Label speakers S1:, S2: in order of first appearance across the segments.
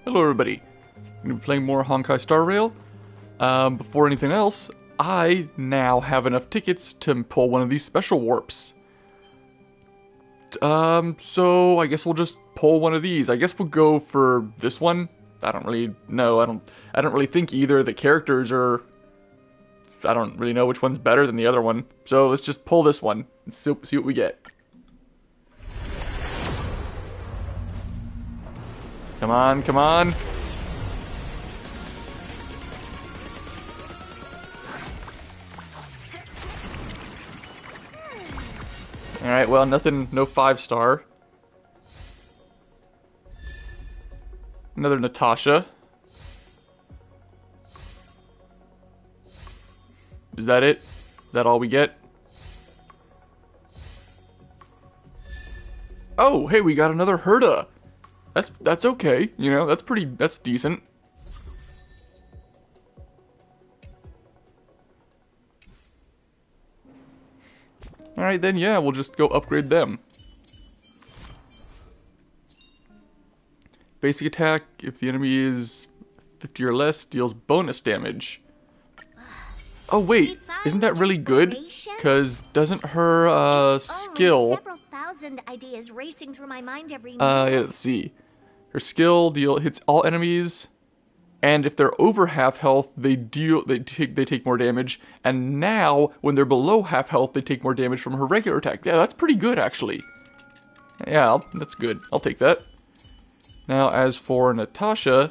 S1: Hello everybody, I'm going to be playing more Honkai Star Rail. Before anything else, I now have enough tickets to pull one of these special warps. So I guess we'll just pull one of these. I guess we'll go for this one. I don't really know, I don't really think either of the characters are... I don't really know which one's better than the other one. So let's just pull this one and see what we get. Come on, come on. Alright, well, nothing, no 5-star. Another Natasha. Is that it? Is that all we get? Oh, hey, we got another Herta. That's okay, you know, that's decent. Alright then, yeah, we'll just go upgrade them. Basic attack, if the enemy is 50 or less, deals bonus damage. Oh wait, isn't that really good? Because doesn't her skill...
S2: several thousand ideas racing through my mind every
S1: yeah, let's see. Her skill hits all enemies, and if they're over half health, they take more damage. And now, when they're below half health, they take more damage from her regular attack. Yeah, that's pretty good actually. Yeah, that's good. I'll take that. Now, as for Natasha,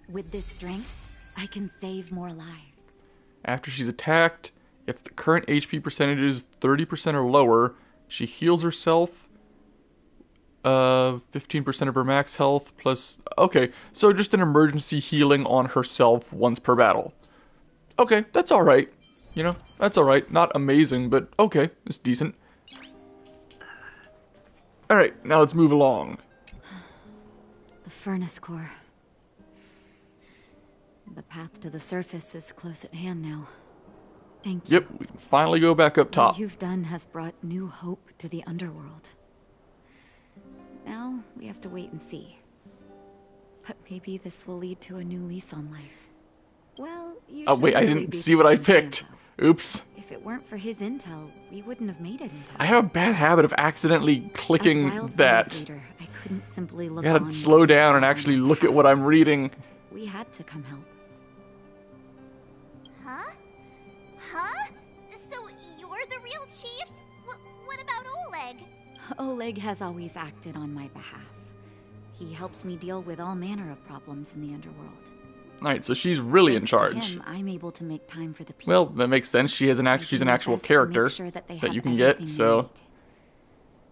S3: with this strength, I can save more lives.
S1: After she's attacked, if the current HP percentage is 30% or lower, she heals herself. 15% of her max health plus... Okay, so just an emergency healing on herself once per battle. Okay, that's alright. You know, that's alright. Not amazing, but okay, it's decent. Alright, now let's move along.
S3: The furnace core. The path to the surface is close at hand now. Thank you.
S1: Yep, we can finally go back up top.
S3: What you've done has brought new hope to the underworld. Now, we have to wait and see. But maybe this will lead to a new lease on life. Well, you
S1: Oh wait, I didn't see what I picked. Oops.
S3: If it weren't for his intel, we wouldn't have made it in time.
S1: I have a bad habit of accidentally clicking that.
S3: Leader, I couldn't simply look
S1: I gotta slow down and actually look at what I'm reading.
S3: We had to come help.
S2: Huh? Huh? So you're the real chief? What about Oleg?
S3: Oleg has always acted on my behalf. He helps me deal with all manner of problems in the underworld.
S1: Alright, so she's really in charge.
S3: To him, I'm able to make time for the people.
S1: Well, that makes sense. She's an actual character that you can get, so...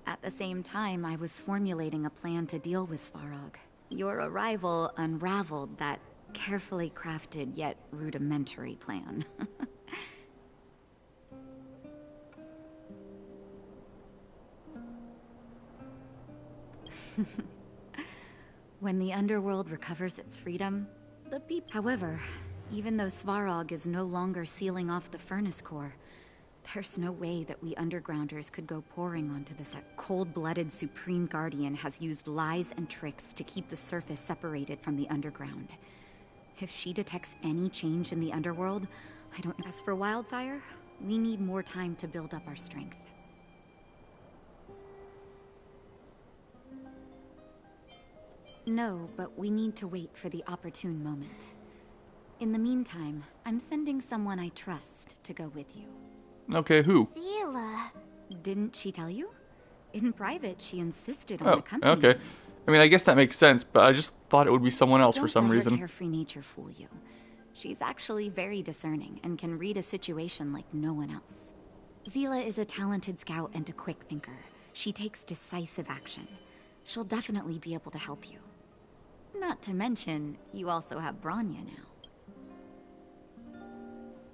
S3: At the same time, I was formulating a plan to deal with Svarog. Your arrival unraveled that carefully crafted yet rudimentary plan. When the underworld recovers its freedom, the people... However, even though Svarog is no longer sealing off the furnace core, there's no way that we undergrounders could go pouring onto this. Cold-blooded Supreme Guardian has used lies and tricks to keep the surface separated from the underground. If she detects any change in the underworld, I don't know. As for Wildfire, we need more time to build up our strength. No, but we need to wait for the opportune moment. In the meantime, I'm sending someone I trust to go with you.
S1: Okay, who?
S2: Zila.
S3: Didn't she tell you? In private, she insisted on accompanying
S1: okay.
S3: me.
S1: I mean, I guess that makes sense, but I just thought it would be someone else for some
S3: Don't let
S1: reason.
S3: her carefree nature fool you. She's actually very discerning and can read a situation like no one else. Zila is a talented scout and a quick thinker. She takes decisive action. She'll definitely be able to help you. Not to mention, you also have Branya now.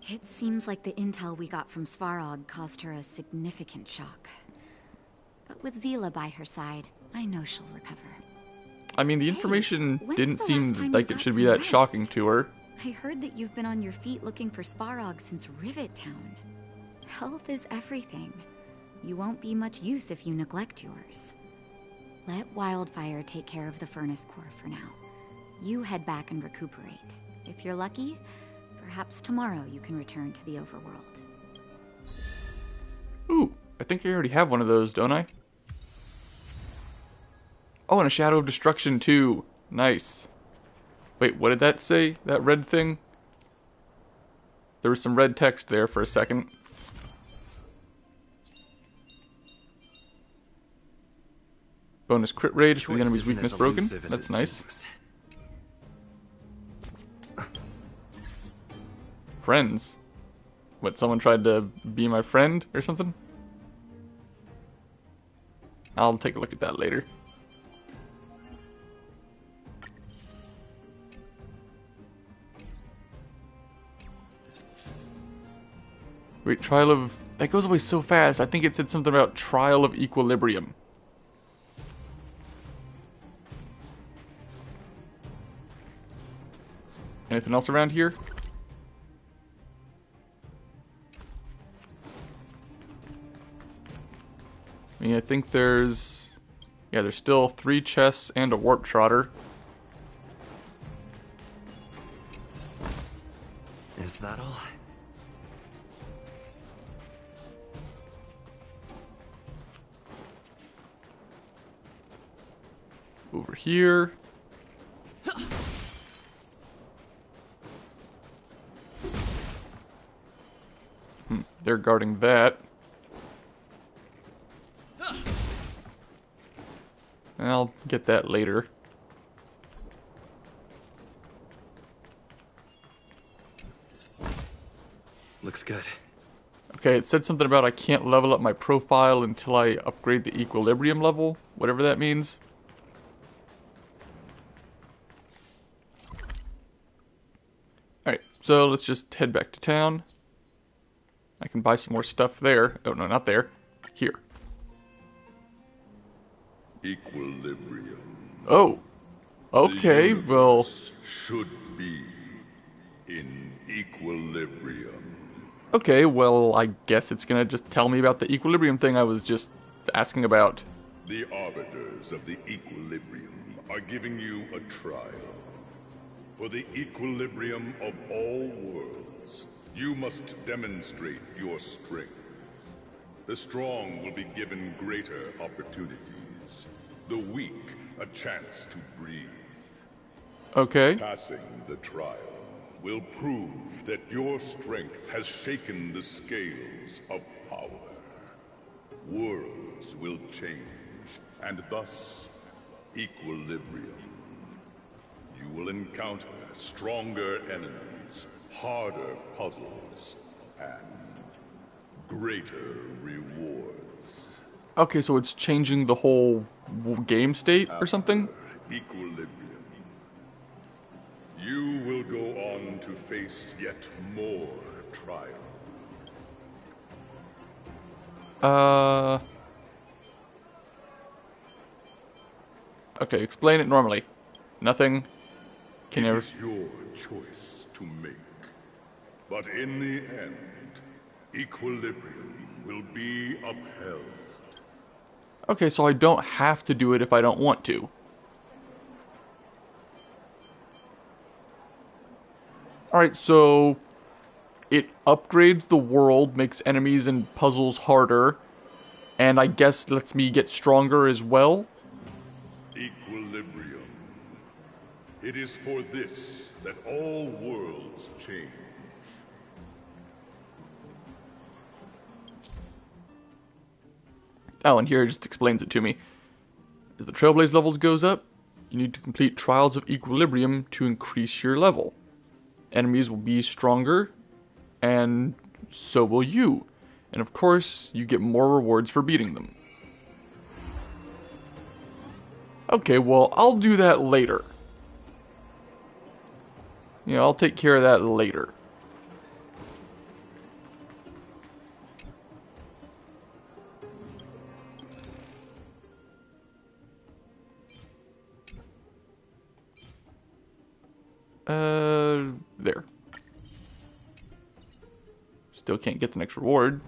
S3: It seems like the intel we got from Svarog caused her a significant shock. But with Zila by her side, I know she'll recover.
S1: I mean, the information didn't seem like it should be
S3: some
S1: that
S3: rest?
S1: shocking to her.
S3: I heard that you've been on your feet looking for Svarog since Rivet Town. Health is everything. You won't be much use if you neglect yours. Let Wildfire take care of the furnace core for now. You head back and recuperate. If you're lucky, perhaps tomorrow you can return to the overworld.
S1: Ooh, I think I already have one of those, don't I? Oh, and a Shadow of Destruction too. Nice. Wait, what did that say? That red thing? There was some red text there for a second. Bonus crit rate if the enemy's weakness broken. That's nice. Friends. What, someone tried to be my friend or something? I'll take a look at that later. Wait, Trial of... That goes away so fast. I think it said something about Trial of Equilibrium. Anything else around here? I mean, I think there's... Yeah, there's still 3 chests and a warp trotter.
S4: Is that all?
S1: Over here. They're guarding that. I'll get that later.
S4: Looks good.
S1: Okay, it said something about I can't level up my profile until I upgrade the equilibrium level, whatever that means. Alright, so let's just head back to town. I can buy some more stuff there. Oh, no, not there. Here.
S5: Equilibrium.
S1: Oh. Okay,
S5: The
S1: well...
S5: universe should be in equilibrium.
S1: Okay, well, I guess it's gonna just tell me about the equilibrium thing I was just asking about.
S5: The arbiters of the equilibrium are giving you a trial. For the equilibrium of all worlds, you must demonstrate your strength. The strong will be given greater opportunities. The weak a chance to breathe.
S1: Okay.
S5: Passing the trial will prove that your strength has shaken the scales of power. Worlds will change, and thus equilibrium. You will encounter stronger enemies, harder puzzles, and greater rewards.
S1: Okay, so it's changing the whole game state or something?
S5: Equilibrium. You will go on to face yet more trials.
S1: Okay, explain it normally. Nothing. Can
S5: It
S1: you...
S5: is your choice to make. But in the end, equilibrium will be upheld.
S1: Okay, so I don't have to do it if I don't want to. Alright, so... It upgrades the world, makes enemies and puzzles harder, and I guess lets me get stronger as well?
S5: Equilibrium. It is for this that all worlds change.
S1: Oh, and here it just explains it to me. As the Trailblaze levels goes up, you need to complete Trials of Equilibrium to increase your level. Enemies will be stronger, and so will you. And of course, you get more rewards for beating them. Okay, well, I'll do that later. Yeah, I'll take care of that later. There. Still can't get the next reward.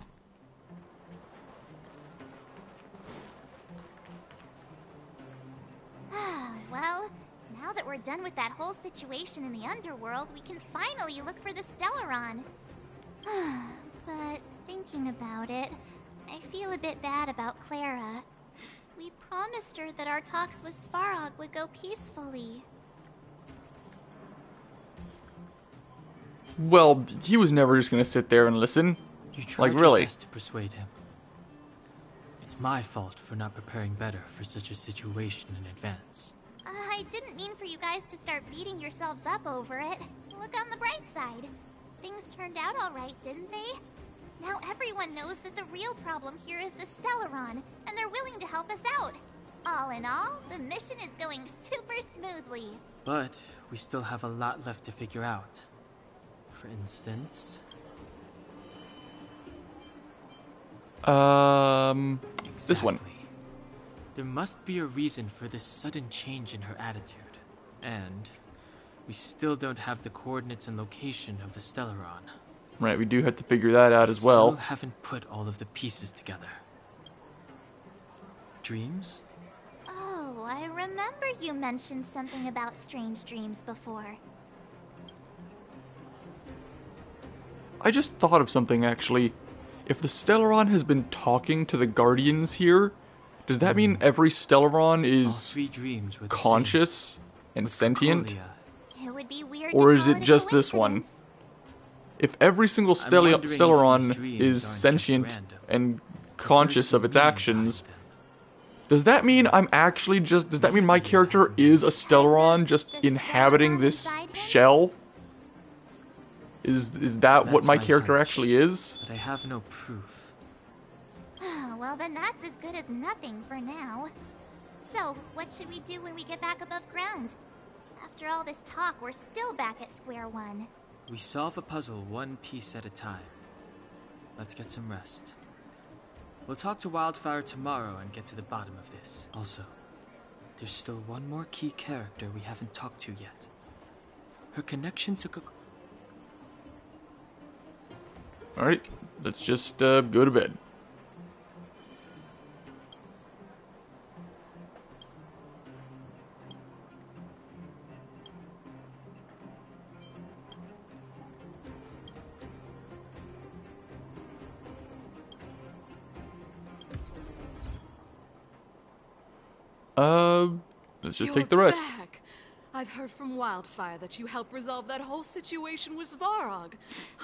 S2: we're done with that whole situation in the underworld, we can finally look for the Stellaron. But thinking about it, I feel a bit bad about Clara. We promised her that our talks with Svarog would go peacefully.
S1: Well, he was never just gonna sit there and listen.
S6: You tried your
S1: really.
S6: best to persuade him. It's my fault for not preparing better for such a situation in advance.
S2: I didn't mean for you guys to start beating yourselves up over it. Look on the bright side. Things turned out alright, didn't they? Now everyone knows that the real problem here is the Stellaron, and they're willing to help us out. All in all, the mission is going super smoothly.
S6: But we still have a lot left to figure out. For instance...
S1: This one.
S6: Exactly. There must be a reason for this sudden change in her attitude. And we still don't have the coordinates and location of the Stellaron.
S1: Right, we do have to figure that out as well.
S6: Still haven't put all of the pieces together. Dreams?
S2: Oh, I remember you mentioned something about strange dreams before.
S1: I just thought of something, actually. If the Stellaron has been talking to the Guardians here, does that mean every Stellaron
S6: All
S1: is
S6: 3 dreams were the
S1: conscious and
S6: With
S1: sentient?
S6: Cocolia.
S2: It would be weird
S1: Or
S2: to
S1: is
S2: call
S1: it just this one?
S2: coincidence.
S1: If every single
S6: I'm wondering if these
S1: Stellaron
S6: dreams
S1: is
S6: aren't just
S1: sentient
S6: random.
S1: and
S6: If there's
S1: conscious
S6: some
S1: of its
S6: meaning
S1: actions,
S6: behind them.
S1: does that mean I'm actually just... Does that mean my character is a Stellaron just
S2: The
S1: inhabiting
S2: Stellaron
S1: this
S2: inside him?
S1: shell? Is that what
S6: That's
S1: my
S6: my
S1: character
S6: hunch.
S1: actually is?
S6: But I have no proof.
S2: Well, then that's as good as nothing for now. So, what should we do when we get back above ground? After all this talk, we're still back at square one.
S6: We solve a puzzle one piece at a time. Let's get some rest. We'll talk to Wildfire tomorrow and get to the bottom of this. Also, there's still one more key character we haven't talked to yet. Her connection to
S1: Alright, let's just go to bed. Let's just take the rest.
S7: Back. I've heard from Wildfire that you helped resolve that whole situation with Svarog.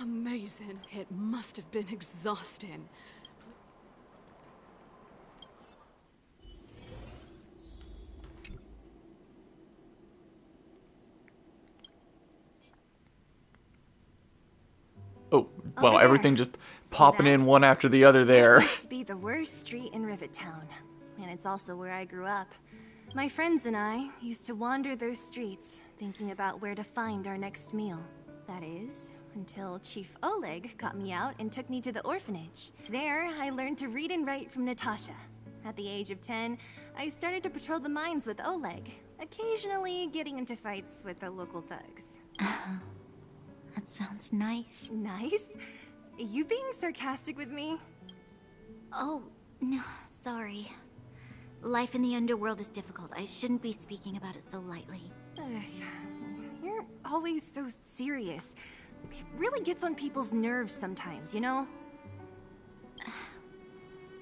S7: Amazing. It must have been exhausting.
S1: Oh, wow,
S8: Over
S1: everything
S8: there.
S1: just
S8: See
S1: popping
S8: that?
S1: in one after the other there.
S8: It used to be the worst street in Rivet Town, and it's also where I grew up. My friends and I used to wander those streets, thinking about where to find our next meal. That is, until Chief Oleg got me out and took me to the orphanage. There, I learned to read and write from Natasha. At the age of 10, I started to patrol the mines with Oleg, occasionally getting into fights with the local thugs.
S3: That sounds nice.
S8: Nice? You being sarcastic with me?
S3: Oh, no, sorry. Life in the underworld is difficult. I shouldn't be speaking about it so lightly.
S8: You're always so serious. It really gets on people's nerves sometimes, you know?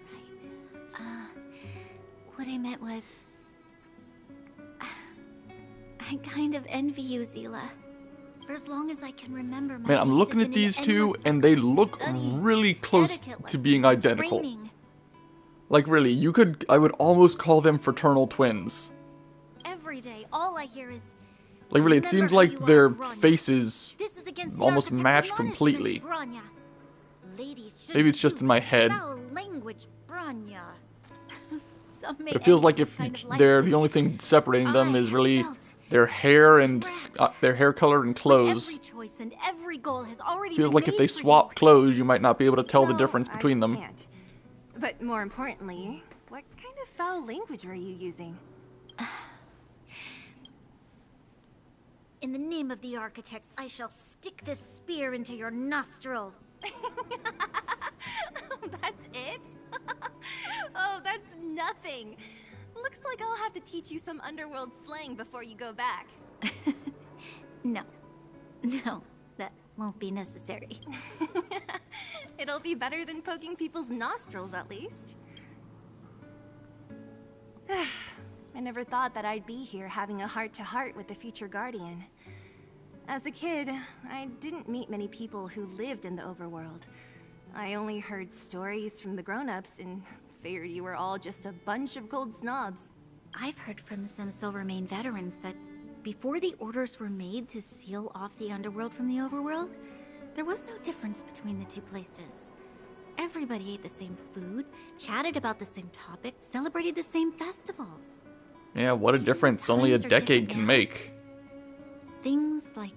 S3: Right. What I meant was... I kind of envy you, Zila. For as long as I can remember, my
S1: Man, I'm
S3: days
S1: looking
S3: have
S1: at
S3: been an
S1: these two,
S3: endless
S1: and they
S3: cycle of
S1: look
S3: study,
S1: really close
S3: etiquette
S1: to being
S3: lessons, and
S1: identical.
S3: training.
S1: Like, really, I would almost call them fraternal twins.
S2: Every day, all I hear is,
S1: Like, really, it
S2: Remember
S1: seems
S2: who
S1: like
S2: you are,
S1: their
S2: Bronya.
S1: faces
S2: this is against the
S1: almost
S2: Architect's
S1: match
S2: admonishments,
S1: completely.
S2: Bronya. Ladies
S1: Maybe it's just
S2: shouldn't
S1: in my
S2: use
S1: head.
S2: foul language, Bronya.
S3: Some may
S1: It feels
S3: envy
S1: like
S3: this
S1: if
S3: kind of life,
S1: the
S3: but
S1: only thing separating them
S2: I
S1: is really
S2: felt
S1: their hair and
S2: trapped.
S1: their hair color and
S2: when
S1: clothes.
S2: every choice and every goal has already
S1: Feels
S2: been
S1: like if
S2: made
S1: they
S2: for
S1: swap
S2: you.
S1: clothes, you might not be able to tell the
S8: No,
S1: difference between
S8: I
S1: them.
S8: Can't. But more importantly, what kind of foul language were you using?
S2: In the name of the Architects, I shall stick this spear into your nostril.
S8: That's it? Oh, that's nothing. Looks like I'll have to teach you some underworld slang before you go back.
S2: No. No, that won't be necessary.
S8: It'll be better than poking people's nostrils, at least. I never thought that I'd be here having a heart-to-heart with the future Guardian. As a kid, I didn't meet many people who lived in the overworld. I only heard stories from the grown-ups and figured you were all just a bunch of cold snobs.
S2: I've heard from some Silvermane veterans that before the orders were made to seal off the underworld from the overworld, there was no difference between the two places. Everybody ate the same food, chatted about the same topics, celebrated the same festivals.
S1: Yeah, what a difference only a decade can make.
S2: Things like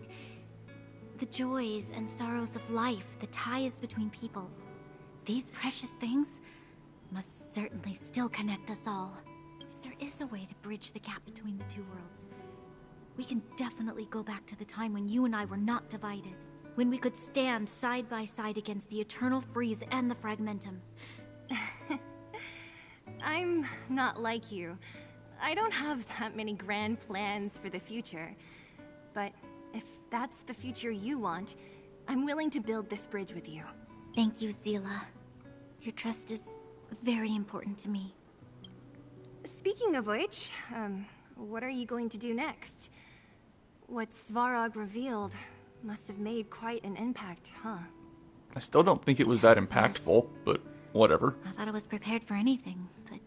S2: the joys and sorrows of life, the ties between people. These precious things must certainly still connect us all. If there is a way to bridge the gap between the two worlds, we can definitely go back to the time when you and I were not divided. When we could stand side by side against the Eternal Freeze and the Fragmentum.
S8: I'm not like you. I don't have that many grand plans for the future. But if that's the future you want, I'm willing to build this bridge with you.
S2: Thank you, Zila. Your trust is very important to me.
S8: Speaking of which, what are you going to do next? What Svarog revealed must have made quite an impact, huh?
S1: I still don't think it was that impactful, but whatever.
S2: I thought I was prepared for anything, but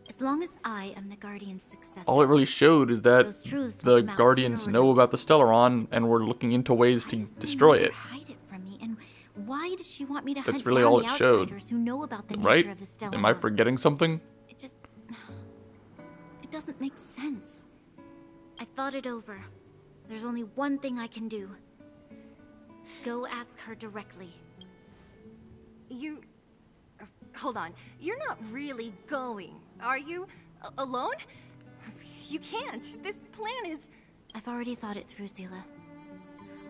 S2: as long as I am the Guardian's successor...
S1: All it really showed is that
S2: those truths
S1: the
S2: will come out
S1: Guardians
S2: sooner or
S1: know
S2: later.
S1: about the Stellaron, and we're looking into ways to
S2: Why does
S1: destroy
S2: Mother
S1: it.
S2: hide it from me, and why does she want me to
S1: That's
S2: hunt
S1: really
S2: down
S1: all
S2: the
S1: it showed.
S2: outsiders who know about the
S1: Right?
S2: nature of the Stellaron?
S1: Am I forgetting something?
S2: It just... It doesn't make sense. I thought it over. There's only one thing I can do. Go ask her directly.
S8: You... hold on. You're not really going, are you? Alone? You can't. This plan is...
S2: I've already thought it through, Zila.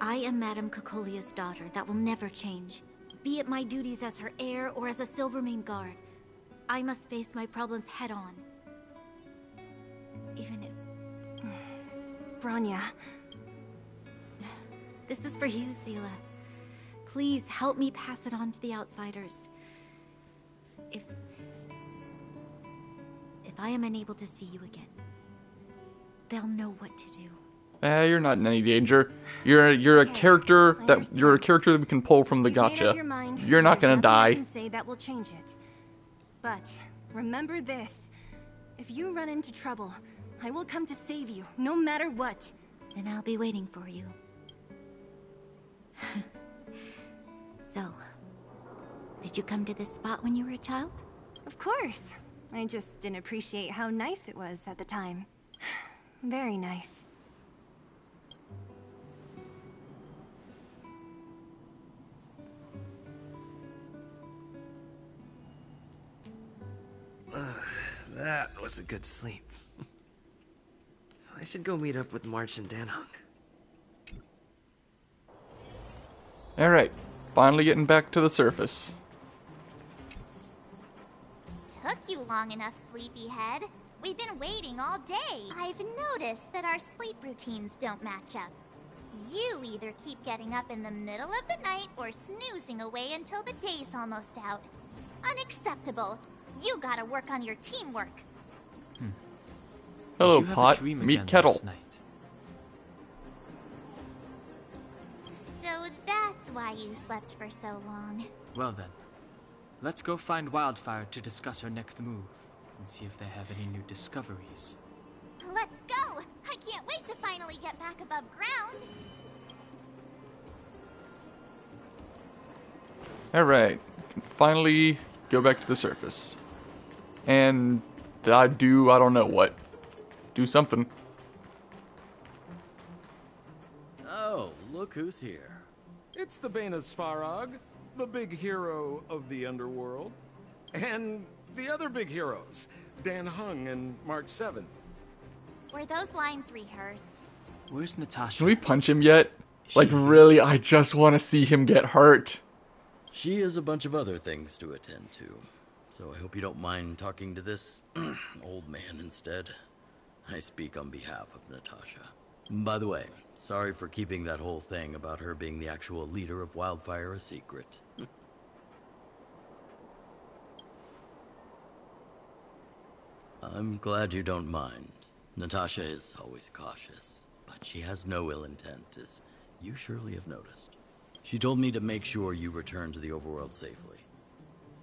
S2: I am Madame Cocolia's daughter. That will never change. Be it my duties as her heir or as a Silvermane guard. I must face my problems head on. Even if...
S8: Bronya.
S2: This is for you, Zila. Please help me pass it on to the outsiders. If I am unable to see you again, they'll know what to do.
S1: You're not in any danger. You're a
S8: Okay,
S1: character
S8: I
S1: that you're a
S8: understand.
S1: character that we can pull from the
S8: You've made up
S1: gotcha.
S8: your mind.
S1: You're not
S8: There's
S1: gonna
S8: nothing I
S1: die.
S8: can say that will change it. But remember this: if you run into trouble, I will come to save you, no matter what.
S2: Then I'll be waiting for you. So, did you come to this spot when you were a child?
S8: Of course. I just didn't appreciate how nice it was at the time. Very nice.
S4: That was a good sleep. I should go meet up with March and Danhong.
S1: Alright, finally getting back to the surface.
S2: Took you long enough, sleepyhead. We've been waiting all day. I've noticed that our sleep routines don't match up. You either keep getting up in the middle of the night or snoozing away until the day's almost out. Unacceptable. You gotta work on your teamwork.
S1: Hello,
S6: Did you have a
S1: Pot.
S6: dream
S1: Meet
S6: again
S1: Kettle.
S6: last night?
S2: So that's why you slept for so long.
S6: Well then, let's go find Wildfire to discuss her next move and see if they have any new discoveries.
S2: Let's go! I can't wait to finally get back above ground.
S1: Alright, can finally go back to the surface. And I don't know what. Do something.
S9: Oh, look who's here. It's the Bane of Svarog, the big hero of the underworld. And the other big heroes, Dan Hung and March 7th.
S2: Were those lines rehearsed?
S6: Where's Natasha?
S1: Can we punch him yet? Like,
S6: She-
S1: really, I just want to see him get hurt.
S10: She has a bunch of other things to attend to. so I hope you don't mind talking to this old man instead. I speak on behalf of Natasha. By the way, sorry for keeping that whole thing about her being the actual leader of Wildfire a secret. I'm glad you don't mind. Natasha is always cautious, but she has no ill intent, as you surely have noticed. She told me to make sure you return to the overworld safely.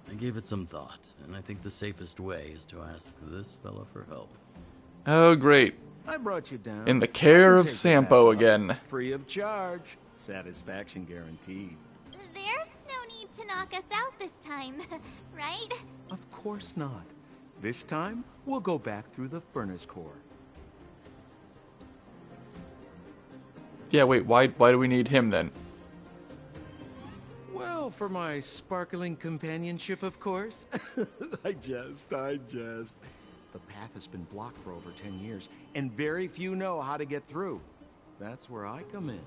S10: I gave it some thought, and I think the safest way is to ask this fella for help.
S1: Oh, great.
S9: I brought you down.
S1: In the care
S9: I
S1: of
S9: can take you back
S1: Sampo
S9: up.
S1: again.
S9: Free of charge. Satisfaction guaranteed.
S2: There's no need to knock us out this time, right?
S9: Of course not. This time, we'll go back through the furnace core.
S1: Yeah, wait, why do we need him then?
S9: Well, for my sparkling companionship, of course. I jest. The path has been blocked for over 10 years, and very few know how to get through. That's where I come in.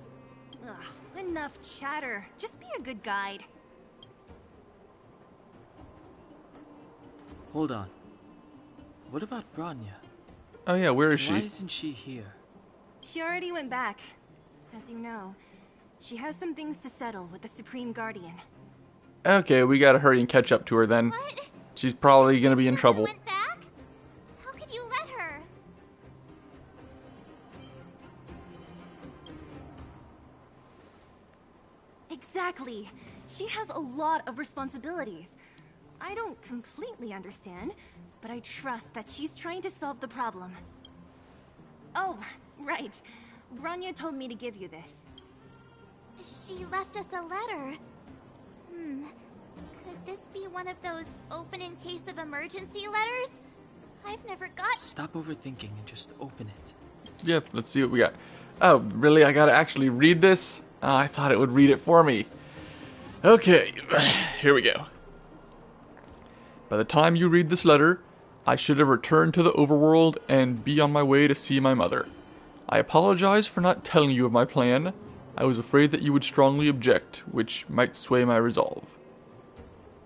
S8: Ugh, enough chatter. Just be a good guide.
S6: Hold on. What about Bronya?
S1: Oh yeah, where is
S6: Why
S1: she?
S6: isn't she here?
S8: She already went back. As you know, she has some things to settle with the Supreme Guardian.
S1: Okay, we gotta hurry and catch up to her then.
S2: What?
S1: She's probably
S2: She just
S1: gonna be in
S2: ditched us and
S1: trouble.
S2: went back? How could you let her?
S8: Exactly. She has a lot of responsibilities. I don't completely understand, but I trust that she's trying to solve the problem. Oh, right. Bronya told me to give you this.
S2: She left us a letter. Could this be one of those open in case of emergency letters? I've never got...
S6: Stop overthinking and just open it.
S1: Yep, let's see what we got. Oh, really? I gotta actually read this? Oh, I thought it would read it for me. Okay, here we go. By the time you read this letter, I should have returned to the overworld and be on my way to see my mother. I apologize for not telling you of my plan. I was afraid that you would strongly object, which might sway my resolve.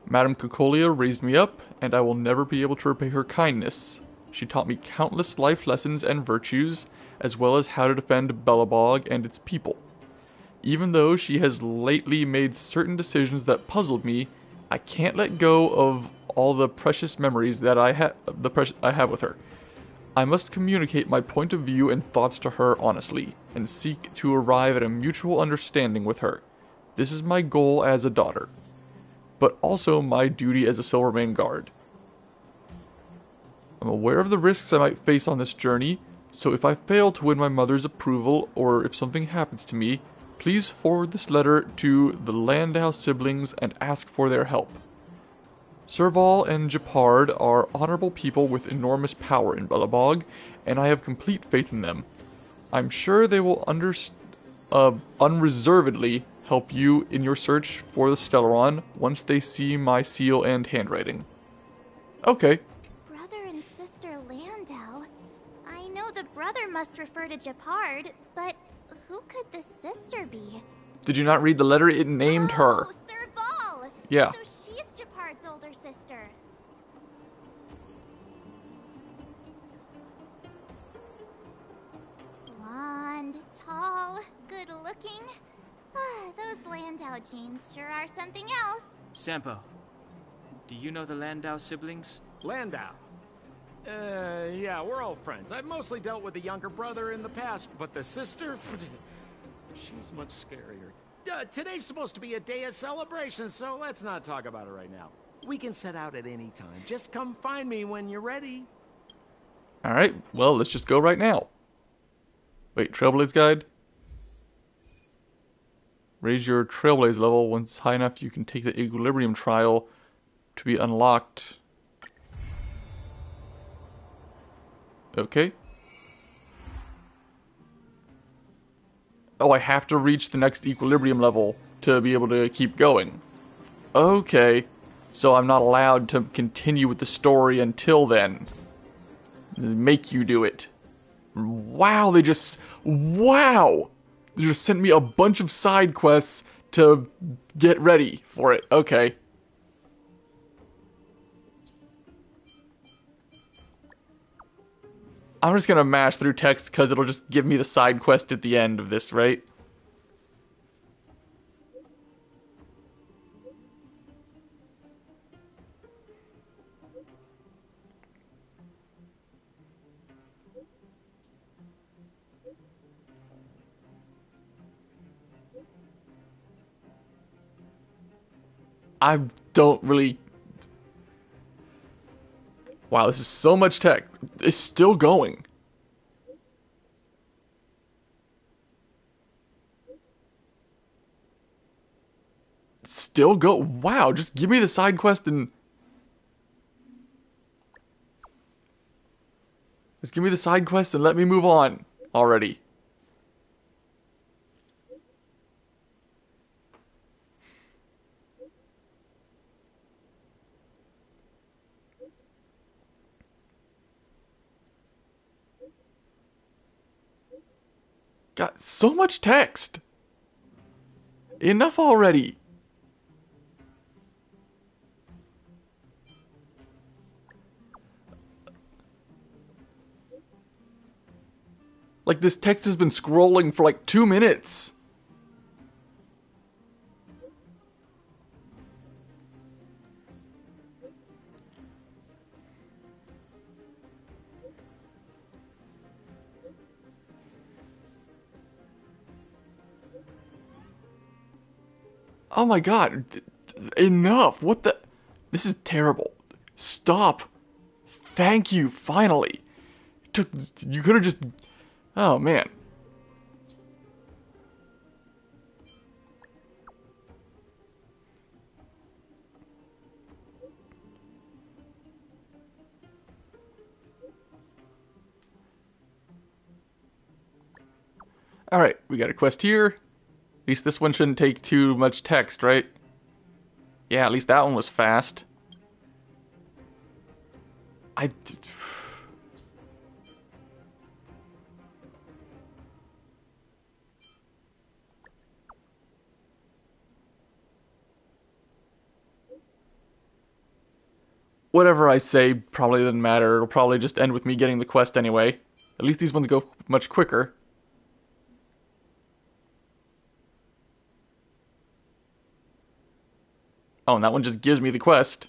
S1: Madame Cocolia raised me up, and I will never be able to repay her kindness. She taught me countless life lessons and virtues, as well as how to defend Belobog and its people. Even though she has lately made certain decisions that puzzled me, I can't let go of all the precious memories that I have with her. I must communicate my point of view and thoughts to her honestly, and seek to arrive at a mutual understanding with her. This is my goal as a daughter, but also my duty as a Silvermane guard. I'm aware of the risks I might face on this journey, so if I fail to win my mother's approval, or if something happens to me, please forward this letter to the Landau siblings and ask for their help. Serval and Gepard are honorable people with enormous power in Belobog, and I have complete faith in them. I'm sure they will unreservedly help you in your search for the Stellaron once they see my seal and handwriting. Okay.
S2: Brother and sister Landau. I know the brother must refer to Gepard, but who could the sister be?
S1: Did you not read the letter? It named her.
S2: Oh, Serval!
S1: Yeah.
S2: So she's Gepard's older sister. Blonde, tall, good-looking. Those Landau genes sure are something else.
S6: Sampo, do you know the Landau siblings?
S9: Landau. Yeah, we're all friends. I've mostly dealt with the younger brother in the past, but the sister... she's much scarier. Today's supposed to be a day of celebration, so let's not talk about it right now. We can set out at any time. Just come find me when you're ready.
S1: Alright, well, let's just go right now. Wait, Trailblaze Guide? Raise your Trailblaze level. Once high enough, you can take the Equilibrium Trial to be unlocked. Okay. Oh, I have to reach the next Equilibrium level to be able to keep going. Okay. So I'm not allowed to continue with the story until then. Make you do it. Wow, they just... Wow! They just sent me a bunch of side quests to get ready for it. Okay. I'm just gonna mash through text because it'll just give me the side quest at the end of this, right? I don't really... Wow, this is so much tech. It's still going. Still go. Wow, just give me the side quest and... Just give me the side quest and let me move on already. Got so much text. Enough already. Like, this text has been scrolling for like 2 minutes. Oh my god. Enough. What the... This is terrible. Stop. Thank you, finally. You could have just... Oh, man. Alright, we got a quest here. At least this one shouldn't take too much text, right? Yeah, at least that one was fast. Whatever I say probably doesn't matter. It'll probably just end with me getting the quest anyway. At least these ones go much quicker. Oh, and that one just gives me the quest.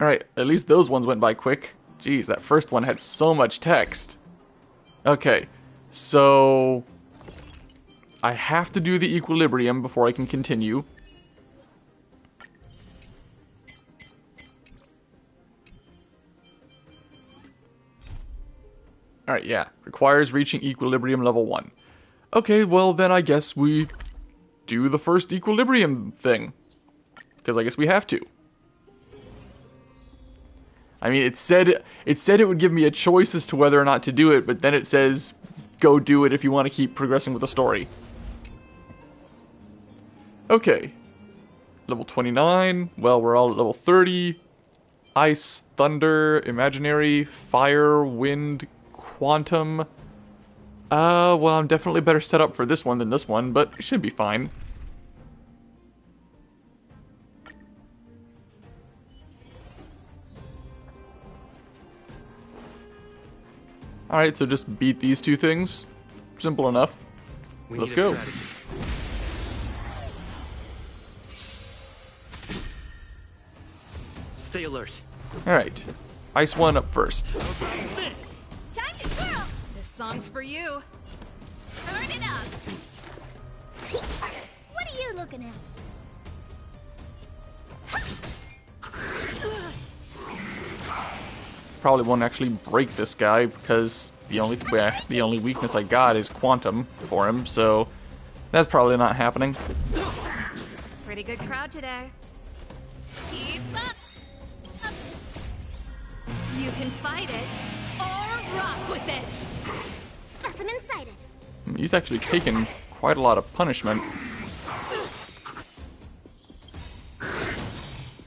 S1: Alright, at least those ones went by quick. Jeez, that first one had so much text. Okay, so... I have to do the equilibrium before I can continue. Alright, yeah. Requires reaching equilibrium level 1. Okay, well then I guess we do the first equilibrium thing. Because I guess we have to. I mean, it said it would give me a choice as to whether or not to do it, but then it says, go do it if you want to keep progressing with the story. Okay. Level 29. Well, we're all at level 30. Ice, thunder, imaginary, fire, wind, quantum. Well, I'm definitely better set up for this one than this one, but it should be fine. Alright, so just beat these two things. Simple enough. Let's go.
S4: Stay alert.
S1: Alright. Ice one up first.
S2: Time to twirl!
S7: This song's for you.
S2: Turn it up! What are you looking at?
S1: Probably won't actually break this guy because the only weakness I got is quantum for him, so that's probably not happening.
S7: Pretty good crowd today.
S2: Keep up!
S7: You can fight it or rock with it.
S2: Specimen sighted.
S1: He's actually taken quite a lot of punishment.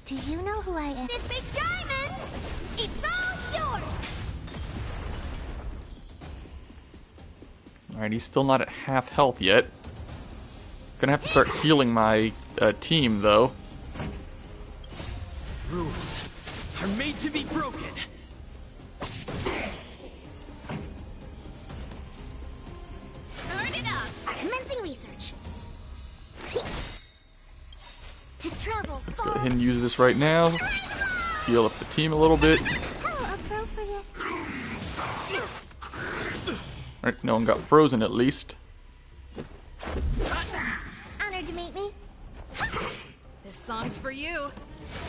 S2: Do you know who I am? This big diamond! It's all yours!
S1: Alright, he's still not at half health yet. Gonna have to start healing my team, though.
S6: Rules are made to be broken.
S2: Turn it up. Commencing research. To travel
S1: Let's go ahead and use this right now. Heal up the team a little bit.
S2: How appropriate.
S1: Alright, no one got frozen at least.
S2: Honored to meet me.
S7: This song's for you.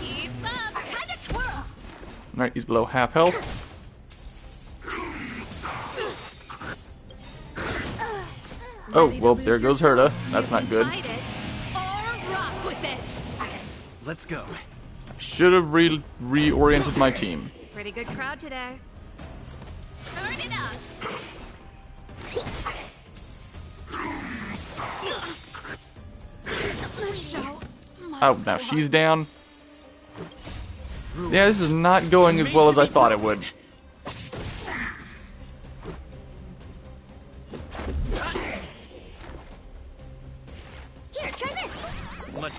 S2: Keep up. Time to twirl.
S1: Alright, he's below half health. Oh, well, there goes Herta. That's not good.
S7: Fight it or rock with it.
S6: Let's go.
S1: Should have reoriented my team.
S7: Pretty good crowd today.
S2: Turn it up.
S7: The show must
S1: Oh, now
S7: go
S1: she's
S7: on.
S1: down. Yeah, this is not going as well as I thought it would.
S2: Here, try this.
S6: Much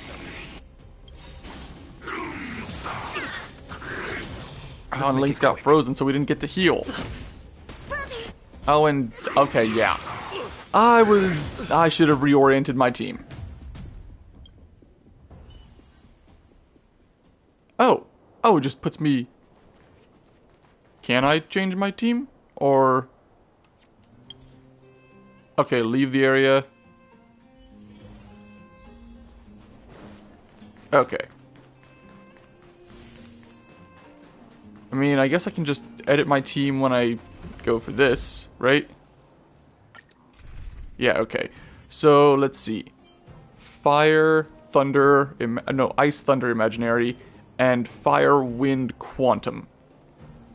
S1: Oh, and Link's got frozen, so we didn't get to heal. Oh, and okay, yeah. I should have reoriented my team. Oh, it just puts me... Can I change my team? Or... Okay, leave the area. Okay. I mean, I guess I can just edit my team when I go for this, right? Yeah, okay. So, let's see. Fire, Thunder, no, Ice, Thunder, Imaginary, and Fire, Wind, Quantum.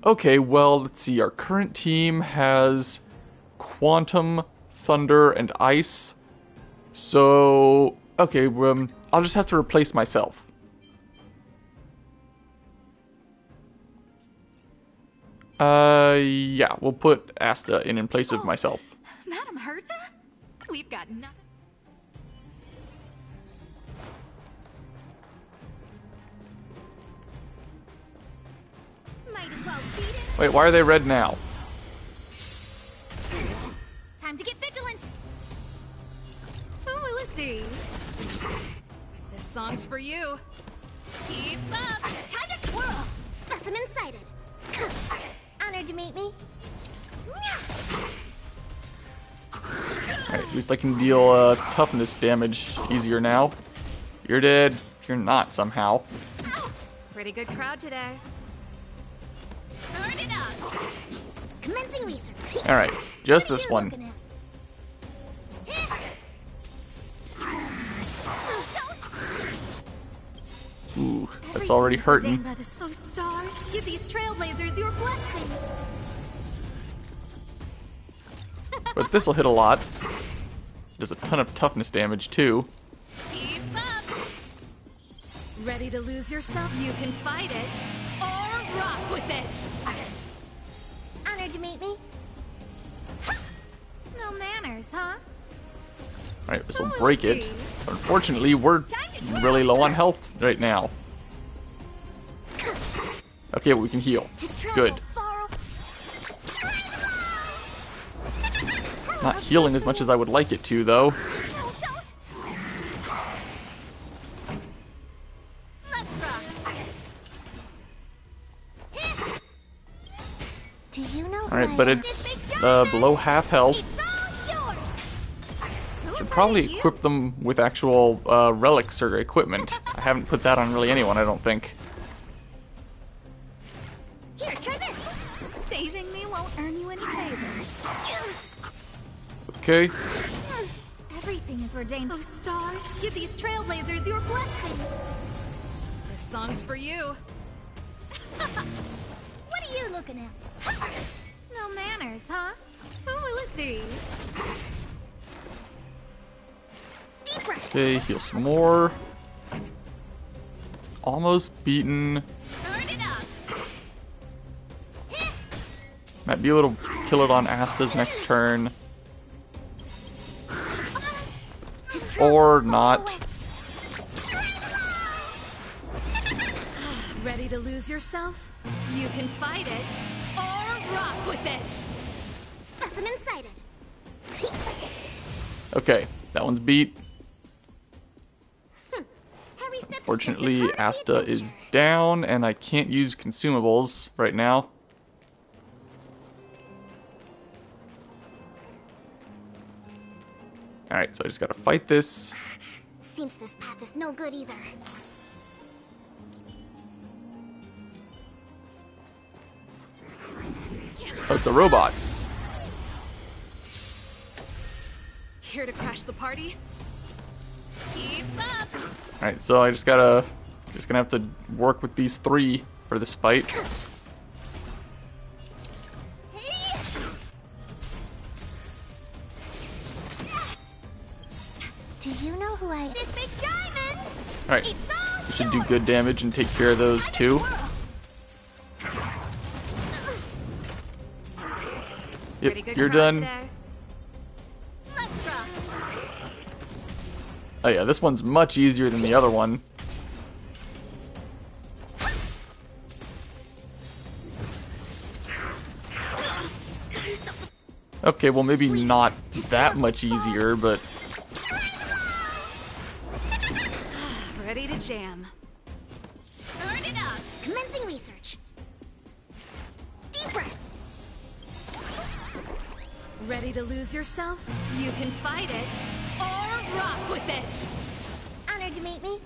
S1: Okay, well, let's see. Our current team has Quantum, Thunder, and Ice. So, okay, I'll just have to replace myself. Yeah, we'll put Asta in place of myself.
S3: Madam Herta? We've got nothing.
S2: Might as well beat it.
S1: Wait, why are they red now?
S2: Time to get vigilant.
S7: Who will it be? This song's for you.
S2: Keep up. Time to twirl. Specimen sighted. Honored to meet me.
S1: Alright, at least I can deal toughness damage easier now. You're dead. You're not somehow.
S7: Pretty good crowd today.
S2: Turn it up. Commencing research.
S1: Alright, just
S2: What are
S1: this
S2: you
S1: one.
S2: looking at?
S1: Ooh, that's already hurting.
S2: By the stars, give these trailblazers your blessing.
S1: But this'll hit a lot. There's a ton of toughness damage too.
S2: Keep up.
S7: Ready to lose yourself? You can fight it or rock with it.
S2: Honored to meet me. No manners, huh?
S1: Alright, this'll break it. Unfortunately, we're really low on health right now. Okay, but we can heal. Good. Not healing as much as I would like it to, though.
S2: Let's rock. Do you know?
S1: Alright, but it's below half health. Should probably equip them with actual relics or equipment. I haven't put that on really anyone, I don't think.
S2: Here, try this.
S3: Saving me won't earn you any favors.
S1: Okay.
S2: Everything is ordained. Oh, stars, give these trailblazers your blessing.
S7: This song's for you.
S2: What are you looking at? No manners, huh?
S7: Who will it be?
S2: Deep breath.
S1: Okay, heal some more. Almost beaten.
S2: Turn it up.
S1: Might be able to kill it on Asta's next turn. Or not.
S7: Ready to lose yourself? You can fight it, or rock with it!
S2: Specimen sighted.
S1: Okay, that one's beat.
S2: Every step is just a
S1: Fortunately,
S2: part of the
S1: Asta is
S2: adventure.
S1: down, and I can't use consumables right now. Alright, so I just gotta fight this.
S2: Seems this path is no good either.
S1: Oh, it's a robot.
S7: Here to crash the party? Keep up!
S1: Alright, so I just gonna have to work with these three for this fight.
S2: Do you know who I am? This big diamond!
S1: Alright, we should do good damage and take care of those two.
S7: Pretty
S1: Yep,
S7: good
S1: you're
S7: crowd
S1: done.
S7: today. Let's rock!
S1: Oh yeah, this one's much easier than the other one. Okay, well maybe not that much easier, but
S7: Ready to jam.
S2: Turn it up! Commencing research. Deep breath.
S7: Ready to lose yourself? You can fight it, or rock with it!
S2: Honored to meet me.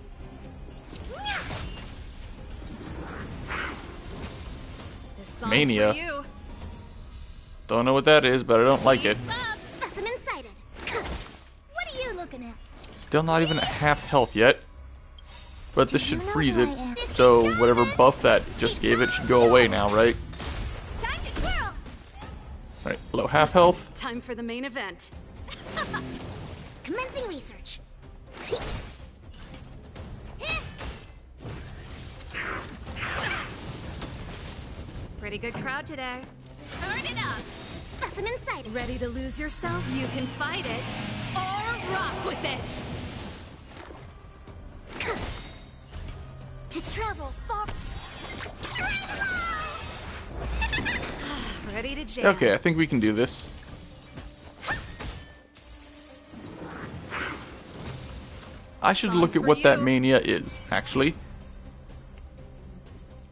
S7: This song's
S1: Mania.
S7: for you.
S1: don't know what that is, but I don't like it.
S2: Keep up! Specimen sighted. What are you looking at?
S1: Still not even at half health yet. But this should
S2: you know
S1: freeze
S2: who
S1: it.
S2: I am?
S1: So whatever buff that just gave it should go away now, right?
S2: Time to twirl!
S1: Alright, below half health.
S7: Time for the main event.
S2: Commencing research.
S7: Pretty good crowd today.
S2: Turn it up! Specimen sighted.
S7: Ready to lose yourself? You can fight it, or rock with it!
S2: To travel far.
S7: Ready to jam.
S1: Okay, I think we can do this. I should look at what that mania is, actually.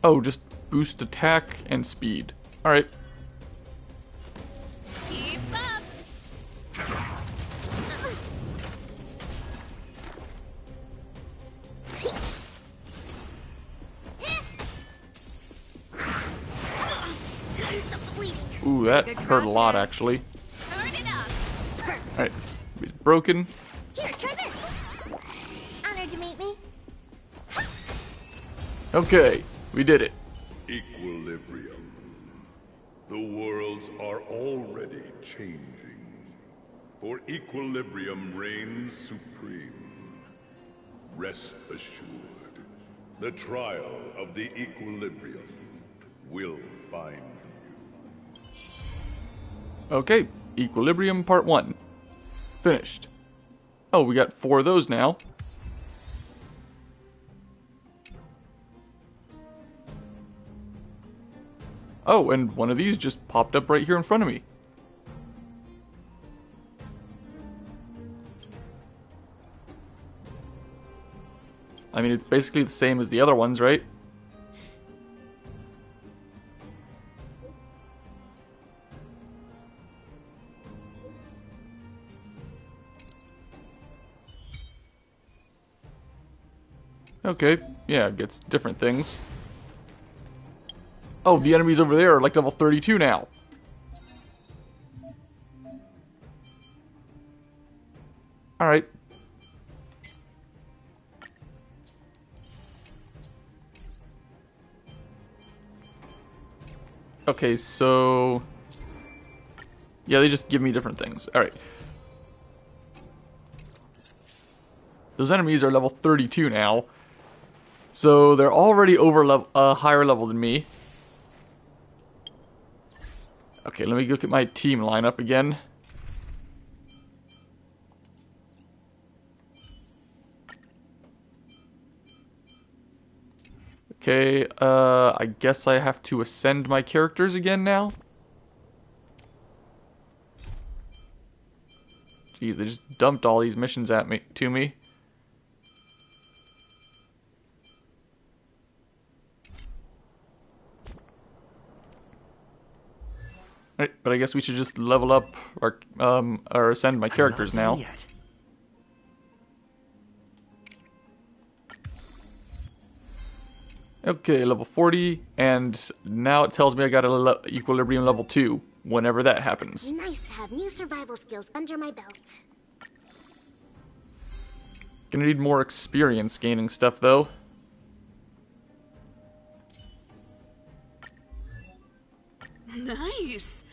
S1: Oh, just boost attack and speed. Alright.
S2: Keep up! Stop the bleeding.
S1: Ooh, that
S7: Good
S1: hurt a lot,
S7: crowd.
S1: actually.
S2: Turn it up!
S1: Alright, he's broken.
S2: Here, try this! Honored to meet me.
S1: Okay, we did it.
S5: Equilibrium. The worlds are already changing. For equilibrium reigns supreme. Rest assured, the trial of the equilibrium will find you.
S1: Okay, Equilibrium Part 1. Finished. Oh, we got 4 of those now. Oh, and one of these just popped up right here in front of me. I mean, it's basically the same as the other ones, right? Okay, yeah, it gets different things. Oh, the enemies over there are like level 32 now. Alright. Okay, so... yeah, they just give me different things. Alright. Those enemies are level 32 now. So they're already over higher level than me. Okay, let me look at my team lineup again. Okay, I guess I have to ascend my characters again now. Jeez, they just dumped all these missions to me. Right, but I guess we should just level up or ascend my characters
S4: I'm not done
S1: now.
S4: yet.
S1: Okay, level 40, and now it tells me I got a equilibrium level 2, whenever that happens.
S2: Nice to have new survival skills under my belt.
S1: Gonna need more experience gaining stuff, though.
S7: Nice!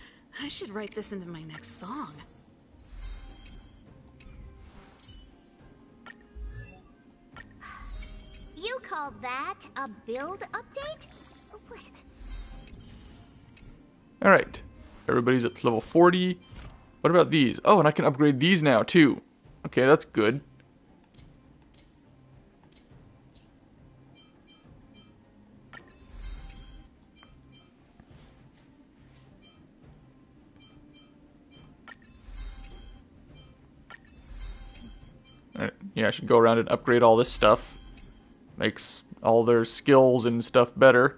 S7: I should write this into my next song.
S2: You call that a build update? What?
S1: Alright, everybody's at level 40. What about these? Oh, and I can upgrade these now, too. Okay, that's good. Alright, yeah, I should go around and upgrade all this stuff. Makes all their skills and stuff better.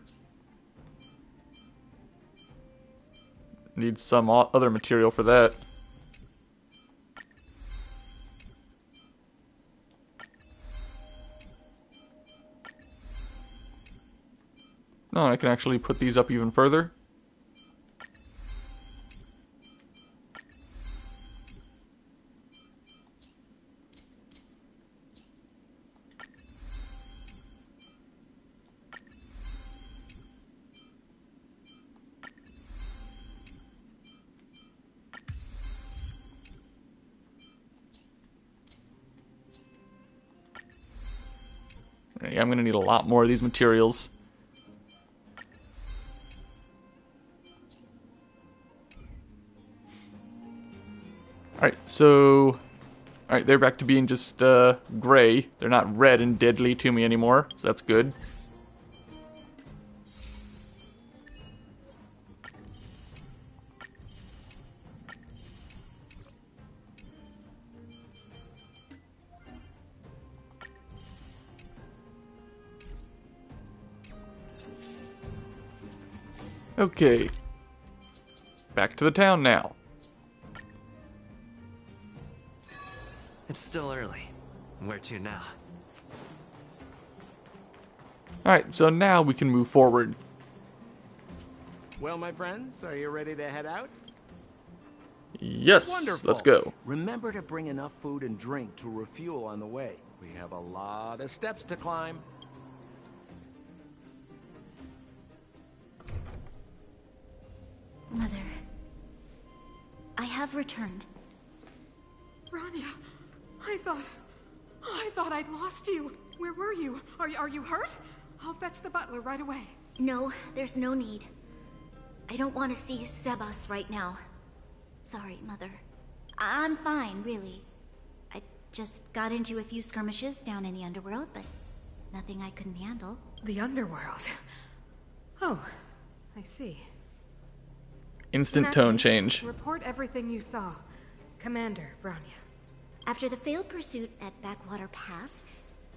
S1: Need some other material for that. No, I can actually put these up even further. Yeah, I'm gonna need a lot more of these materials. Alright, so... Alright, they're back to being just, gray. They're not red and deadly to me anymore, so that's good. Okay. Back to the town now.
S4: It's still early. Where to now?
S1: Alright, so now we can move forward.
S9: Well, my friends, are you ready to head out?
S1: Yes,
S9: Wonderful.
S1: let's go.
S9: Remember to bring enough food and drink to refuel on the way. We have a lot of steps to climb.
S2: Mother, I have returned.
S7: Rania, I thought I'd lost you. Where were you? Are you hurt? I'll fetch the butler right away.
S2: No, there's no need. I don't want to see Sebas right now. Sorry, Mother. I'm fine, really. I just got into a few skirmishes down in the underworld, but nothing I couldn't handle.
S7: The underworld. Oh, I see.
S1: Instant
S7: In that
S1: tone
S7: case,
S1: change.
S7: Report everything you saw. Commander, Branya.
S2: After the failed pursuit at Backwater Pass,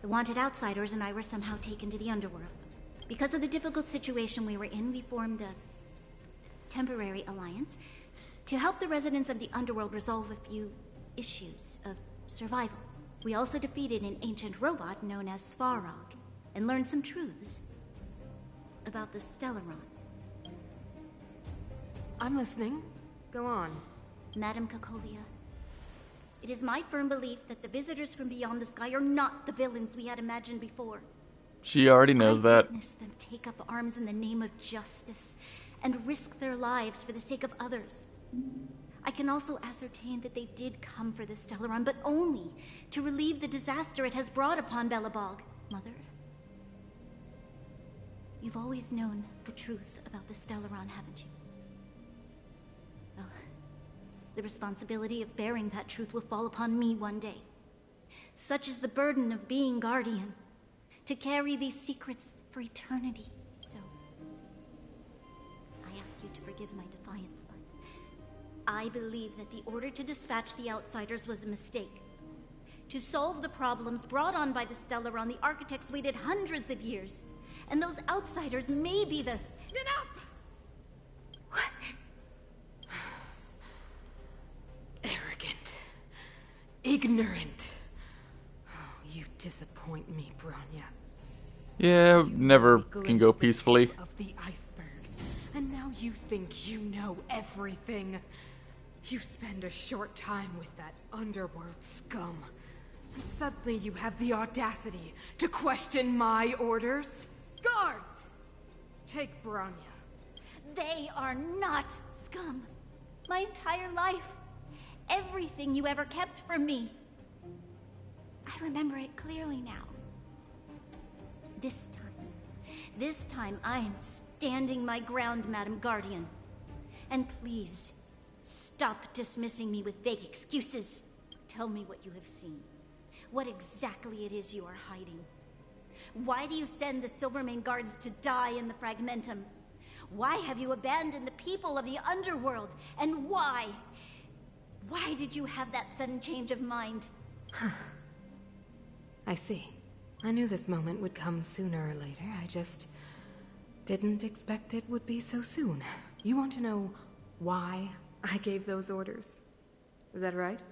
S2: the wanted outsiders and I were somehow taken to the underworld. Because of the difficult situation we were in, we formed a temporary alliance to help the residents of the underworld resolve a few issues of survival. We also defeated an ancient robot known as Svarog and learned some truths about the Stellaron.
S7: I'm listening. Go on.
S2: Madam Cocolia, it is my firm belief that the visitors from beyond the sky are not the villains we had imagined before.
S1: She already knows
S2: I
S1: that.
S2: witnessed them take up arms in the name of justice and risk their lives for the sake of others. I can also ascertain that they did come for the Stellaron, but only to relieve the disaster it has brought upon Belobog. Mother, you've always known the truth about the Stellaron, haven't you? Oh, the responsibility of bearing that truth will fall upon me one day. Such is the burden of being Guardian. To carry these secrets
S11: for eternity. So, I ask you to forgive my defiance, but I believe that the order to dispatch the outsiders was a mistake. To solve the problems brought on by the Stellaron, the architects waited hundreds of years. And those outsiders may be the...
S7: Enough! Arrogant. Ignorant. Oh, you disappoint me, Bronya.
S1: Yeah, never can go peacefully.
S7: Of the iceberg. And now you think you know everything. You spend a short time with that underworld scum. And suddenly you have the audacity to question my orders? Guards! Take Bronya.
S11: They are not scum. My entire life. Everything you ever kept from me. I remember it clearly now. This time I am standing my ground, Madam Guardian. And please, stop dismissing me with vague excuses. Tell me what you have seen. What exactly it is you are hiding. Why do you send the Silvermane guards to die in the Fragmentum? Why have you abandoned the people of the underworld? And why? Why did you have that sudden change of mind?
S7: I see. I knew this moment would come sooner or later. I just didn't expect it would be so soon. You want to know why I gave those orders? Is that right?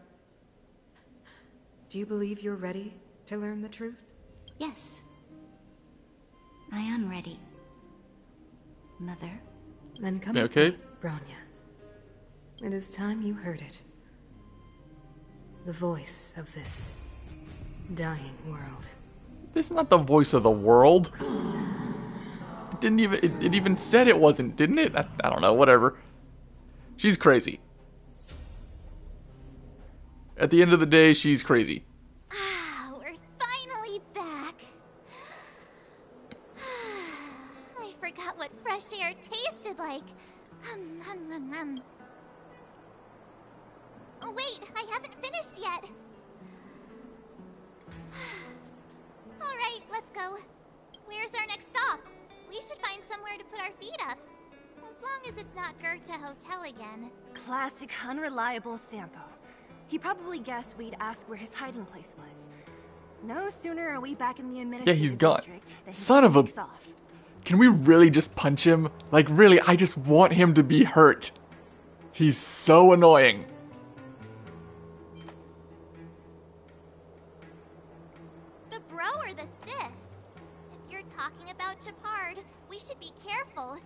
S7: Do you believe you're ready to learn the truth?
S11: Yes. I am ready. Mother.
S7: Then come with me, Bronya. It is time you heard it. The voice of this dying world.
S1: This is not the voice of the world. It didn't even. It even said it wasn't, didn't it? I don't know. Whatever. She's crazy. At the end of the day, she's crazy.
S2: Ah, we're finally back. I forgot what fresh air tasted like. Oh, wait, I haven't finished yet. Alright, let's go. Where's our next stop? We should find somewhere to put our feet up. As long as it's not Goethe Hotel again.
S8: Classic unreliable Sampo. He probably guessed we'd ask where his hiding place was. No sooner are we back in the administrative
S1: Yeah, he's gone.
S8: district than he
S1: Son of a...
S8: sneaks off.
S1: Can we really just punch him? Like, really, I just want him to be hurt. He's so annoying.
S2: The bro or the sis? If you're talking about Japard, we should be careful.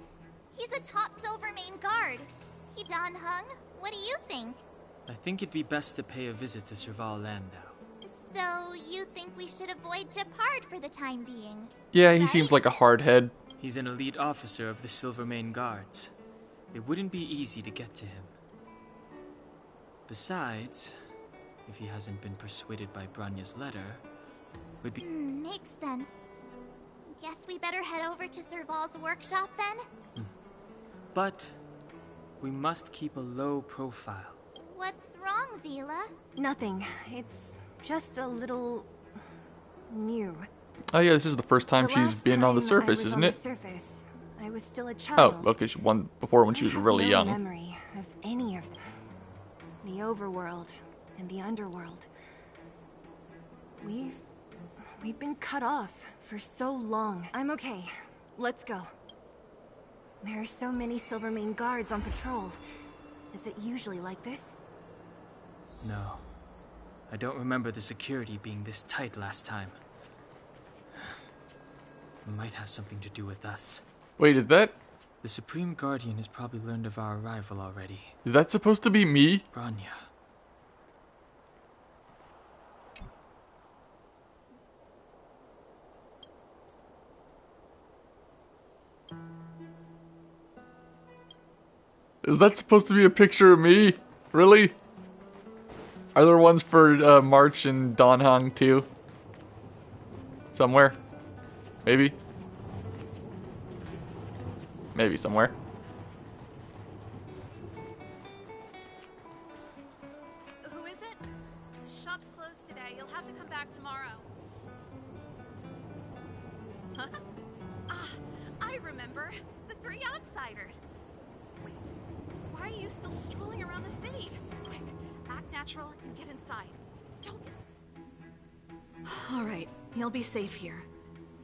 S2: He's a top Silvermane guard. He Don Hung? What do you think?
S6: I think it'd be best to pay a visit to Serval Landau.
S2: So, you think we should avoid Japard for the time being?
S1: Yeah, he seems like a hard head.
S6: He's an elite officer of the Silvermane Guards. It wouldn't be easy to get to him. Besides, if he hasn't been persuaded by Branya's letter, would be...
S2: Makes sense. Guess we better head over to Serval's workshop then?
S6: But we must keep a low profile.
S2: What's wrong, Zila?
S8: Nothing. It's just a little... new.
S1: Oh yeah, this is the first time she's been on the surface, isn't it?
S8: I was still a child.
S1: Oh, okay, one before when she was really young.
S8: I have no memory of any of them. The overworld and the underworld. We've been cut off for so long. I'm okay. Let's go. There are so many Silvermane guards on patrol. Is it usually like this?
S6: No. I don't remember the security being this tight last time. It might have something to do with us.
S1: Wait, is that...
S6: The Supreme Guardian has probably learned of our arrival already.
S1: Is that supposed to be me?
S6: Bronya.
S1: Is that supposed to be a picture of me? Really? Are there ones for March and Don Hong too? Somewhere? Maybe? Maybe somewhere.
S12: Who is it? Shop's closed today. You'll have to come back tomorrow. Huh? remember. The three outsiders. Wait, why are you still strolling around the city? Quick, act natural and get inside. Don't...
S7: Alright, you'll be safe here.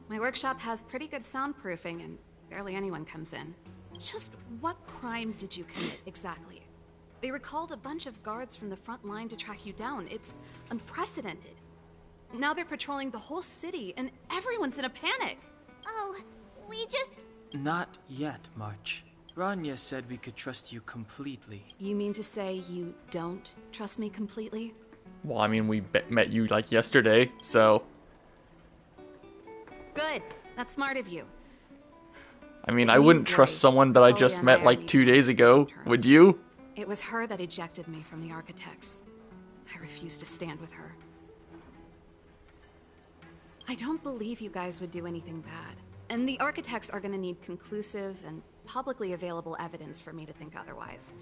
S7: My workshop has pretty good soundproofing and barely anyone comes in. Just what crime did you commit, exactly? They recalled a bunch of guards from the front line to track you down. It's unprecedented. Now they're patrolling the whole city and everyone's in a panic.
S2: Oh, we just...
S6: Not yet, March. Rania said we could trust you completely.
S7: You mean to say you don't trust me completely?
S1: Well, I mean, we met you like yesterday, so...
S7: Good. That's smart of you.
S1: I mean, I wouldn't trust someone that I just met like 2 days ago, would you?
S7: It was her that ejected me from the Architects. I refused to stand with her. I don't believe you guys would do anything bad. And the Architects are gonna need conclusive and publicly available evidence for me to think otherwise.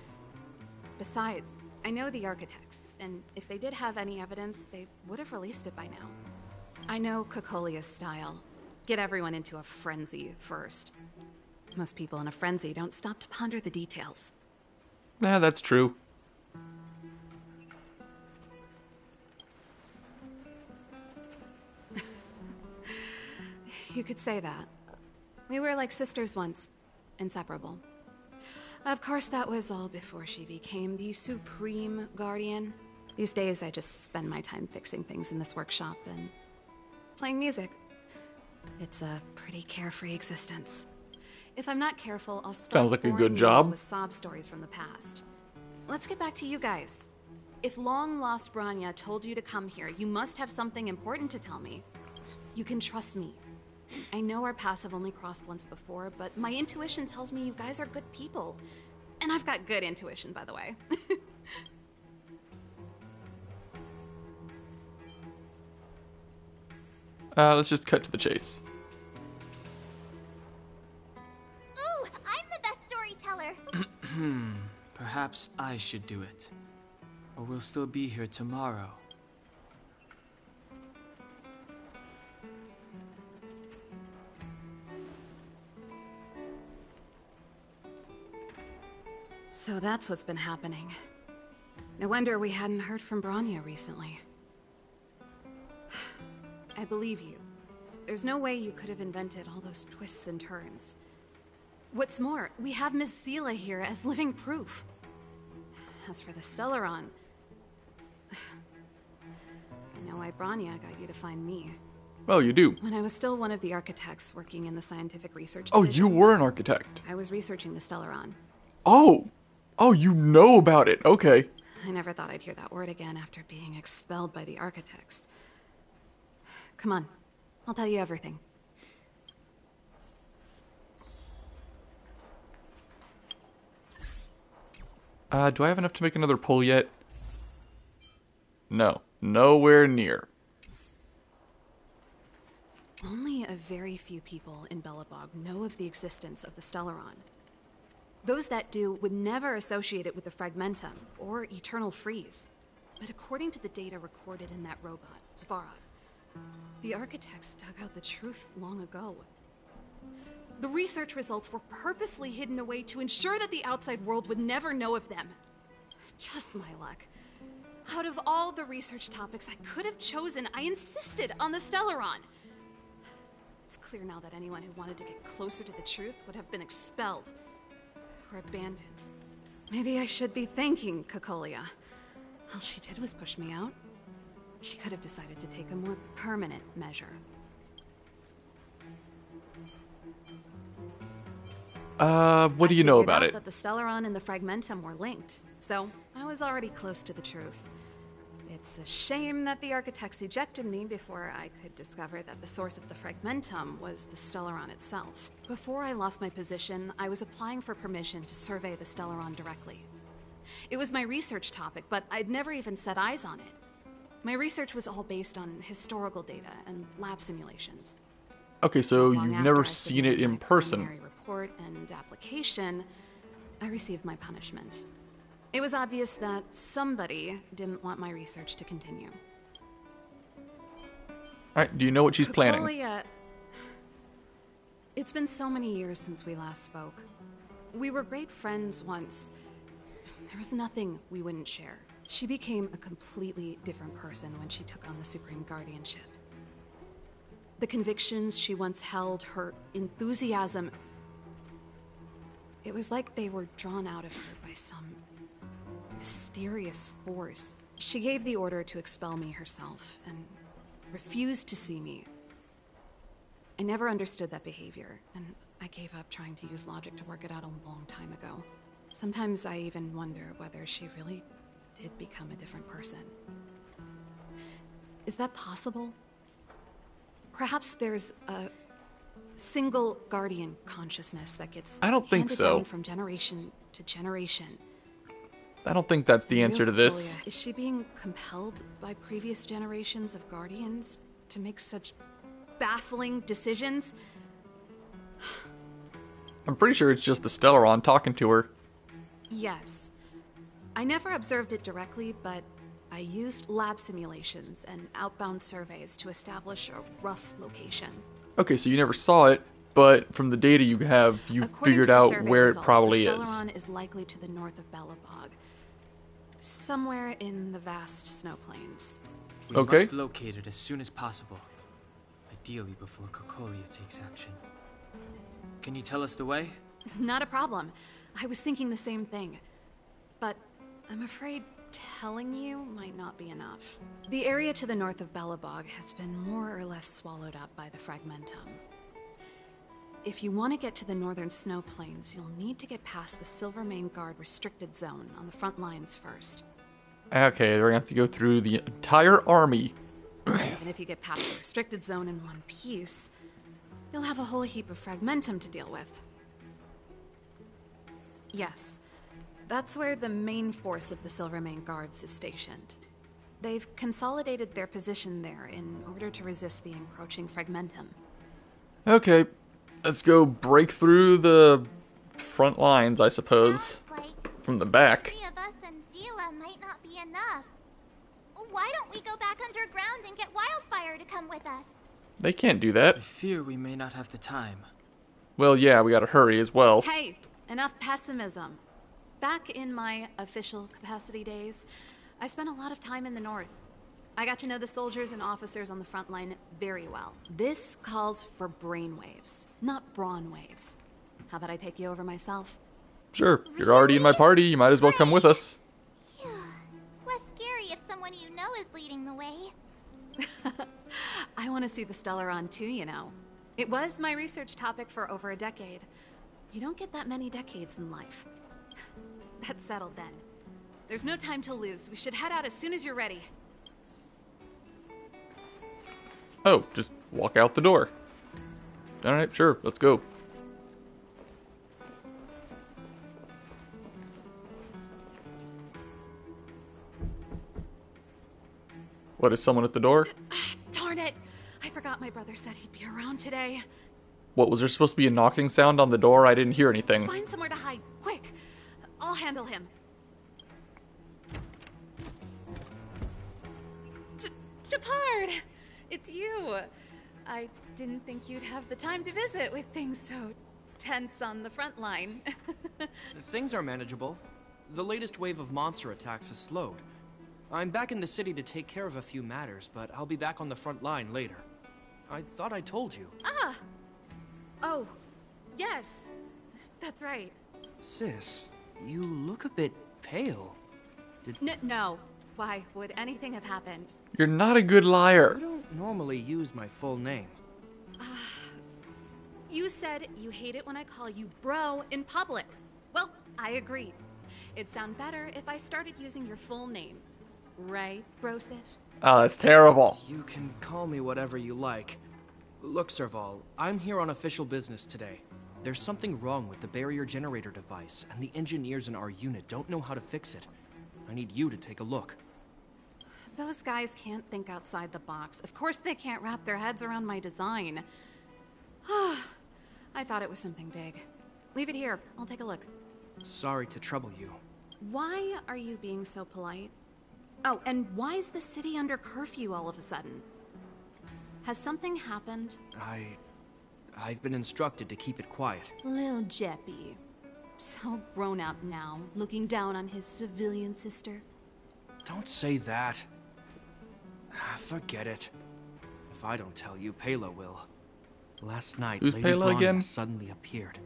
S7: Besides, I know the Architects, and if they did have any evidence, they would have released it by now. I know Cocolia's style. Get everyone into a frenzy first. Most people in a frenzy don't stop to ponder the details.
S1: Nah, that's true.
S7: You could say that. We were like sisters once, inseparable. Of course, that was all before she became the Supreme Guardian. These days, I just spend my time fixing things in this workshop and playing music. It's a pretty carefree existence. If I'm not careful, I'll start
S1: Sounds like a good
S7: boring you
S1: job.
S7: all with sob stories from the past. Let's get back to you guys. If long-lost Branya told you to come here, you must have something important to tell me. You can trust me. I know our paths have only crossed once before, but my intuition tells me you guys are good people. And I've got good intuition, by the way.
S1: Let's just cut to the chase.
S2: Ooh, I'm the best storyteller.
S6: Perhaps I should do it. Or we'll still be here tomorrow.
S7: So that's what's been happening. No wonder we hadn't heard from Branya recently. I believe you. There's no way you could have invented all those twists and turns. What's more, we have Miss Zila here as living proof. As for the Stellaron, I know why Branya got you to find me.
S1: Oh, you do?
S7: When I was still one of the architects working in the scientific research
S1: Oh,
S7: division,
S1: you were an architect.
S7: I was researching the Stellaron.
S1: Oh! Oh, you know about it. Okay.
S7: I never thought I'd hear that word again after being expelled by the architects. Come on, I'll tell you everything.
S1: Do I have enough to make another pull yet? No. Nowhere near.
S7: Only a very few people in Belobog know of the existence of the Stellaron. Those that do would never associate it with the Fragmentum or Eternal Freeze. But according to the data recorded in that robot, Svarog, the architects dug out the truth long ago. The research results were purposely hidden away to ensure that the outside world would never know of them. Just my luck. Out of all the research topics I could have chosen, I insisted on the Stellaron. It's clear now that anyone who wanted to get closer to the truth would have been expelled or abandoned. Maybe I should be thanking Cocolia. All she did was push me out. She could have decided to take a more permanent measure.
S1: What do you know about it?
S7: That the Stellaron and the Fragmentum were linked, so I was already close to the truth. It's a shame that the architects ejected me before I could discover that the source of the Fragmentum was the Stellaron itself. Before I lost my position, I was applying for permission to survey the Stellaron directly. It was my research topic, but I'd never even set eyes on it. My research was all based on historical data and lab simulations.
S1: Okay, so
S7: Long
S1: you've
S7: after
S1: never
S7: I
S1: seen it
S7: submitted
S1: in
S7: my
S1: person.
S7: preliminary report and application, I received my punishment. It was obvious that somebody didn't want my research to continue.
S1: Alright, do you know what she's planning?
S7: Cocolia...
S13: It's been so many years since we last spoke. We were great friends once. There was nothing we wouldn't share. She became a completely different person when she took on the Supreme Guardianship. The convictions she once held, her enthusiasm, it was like they were drawn out of her by some mysterious force. She gave the order to expel me herself and refused to see me. I never understood that behavior, and I gave up trying to use logic to work it out a long time ago. Sometimes I even wonder whether she really did become a different person. Is that possible? Perhaps there's a single guardian consciousness that gets
S1: I don't think
S13: handed
S1: so.
S13: down from generation to generation.
S1: I don't think that's the answer to this.
S13: Cocolia, is she being compelled by previous generations of guardians to make such baffling decisions?
S1: I'm pretty sure it's just the Stellaron talking to her.
S13: Yes. I never observed it directly, but I used lab simulations and outbound surveys to establish a rough location.
S1: Okay, so you never saw it, but from the data you have, you've
S13: According
S1: figured
S13: to the
S1: out
S13: survey
S1: where
S13: results,
S1: it probably
S13: the
S1: is.
S13: Stellaron is likely to the north of Belobog, somewhere in the vast snow plains.
S6: We
S1: Okay.
S6: must locate it as soon as possible. Ideally before Cocolia takes action. Can you tell us the way?
S13: Not a problem. I was thinking the same thing. But I'm afraid telling you might not be enough. The area to the north of Belobog has been more or less swallowed up by the Fragmentum. If you want to get to the northern snow plains, you'll need to get past the Silvermane Guard restricted zone on the front lines first.
S1: Okay, we're gonna have to go through the entire army.
S13: Even if you get past the restricted zone in one piece, you'll have a whole heap of Fragmentum to deal with. Yes, that's where the main force of the Silvermane Guards is stationed. They've consolidated their position there in order to resist the encroaching Fragmentum.
S1: Okay, let's go break through the front lines, I suppose,
S2: Sounds like
S1: from the back.
S2: 3 of us and Zila might not be enough. Why don't we go back underground and get Wildfire to come with us?
S1: They can't do that.
S6: I fear we may not have the time.
S1: Well, yeah, we gotta hurry as well.
S13: Hey, enough pessimism. Back in my official capacity days, I spent a lot of time in the north. I got to know the soldiers and officers on the front line very well. This calls for brainwaves, not brawn waves. How about I take you over myself?
S1: Sure, you're already in my party, you might as well come with us.
S2: Phew. It's less scary if someone you know is leading the way.
S13: I want to see the Stellaron too, you know. It was my research topic for over a decade. You don't get that many decades in life. That's settled then. There's no time to lose. We should head out as soon as you're ready.
S1: Oh, just walk out the door. Alright, sure, let's go. What, is someone at the door?
S13: Darn it! I forgot my brother said he'd be around today.
S1: What, was there supposed to be a knocking sound on the door? I didn't hear anything.
S13: Find somewhere to hide, quick! I'll handle him. Japard! It's you! I didn't think you'd have the time to visit with things so tense on the front line.
S14: Things are manageable. The latest wave of monster attacks has slowed. I'm back in the city to take care of a few matters, but I'll be back on the front line later. I thought I told you.
S13: Ah! Oh, yes. That's right.
S14: Sis, you look a bit pale.
S13: No. Why would anything have happened?
S1: You're not a good liar.
S14: I don't normally use my full name.
S13: You said you hate it when I call you bro in public. Well, I agree. It'd sound better if I started using your full name. Right, Brosif?
S1: Oh, that's terrible.
S14: You can call me whatever you like. Look, Serval, I'm here on official business today. There's something wrong with the barrier generator device, and the engineers in our unit don't know how to fix it. I need you to take a look.
S13: Those guys can't think outside the box. Of course they can't wrap their heads around my design. I thought it was something big. Leave it here. I'll take a look.
S14: Sorry to trouble you.
S13: Why are you being so polite? Oh, and why is the city under curfew all of a sudden? Has something happened?
S14: I've been instructed to keep it quiet.
S13: Lil Jeppy. So grown up now, looking down on his civilian sister.
S14: Don't say that. Forget it. If I don't tell you, Pela will. Last night,
S1: Who's
S14: Lady
S1: Pela
S14: Bronya
S1: again?
S14: suddenly appeared.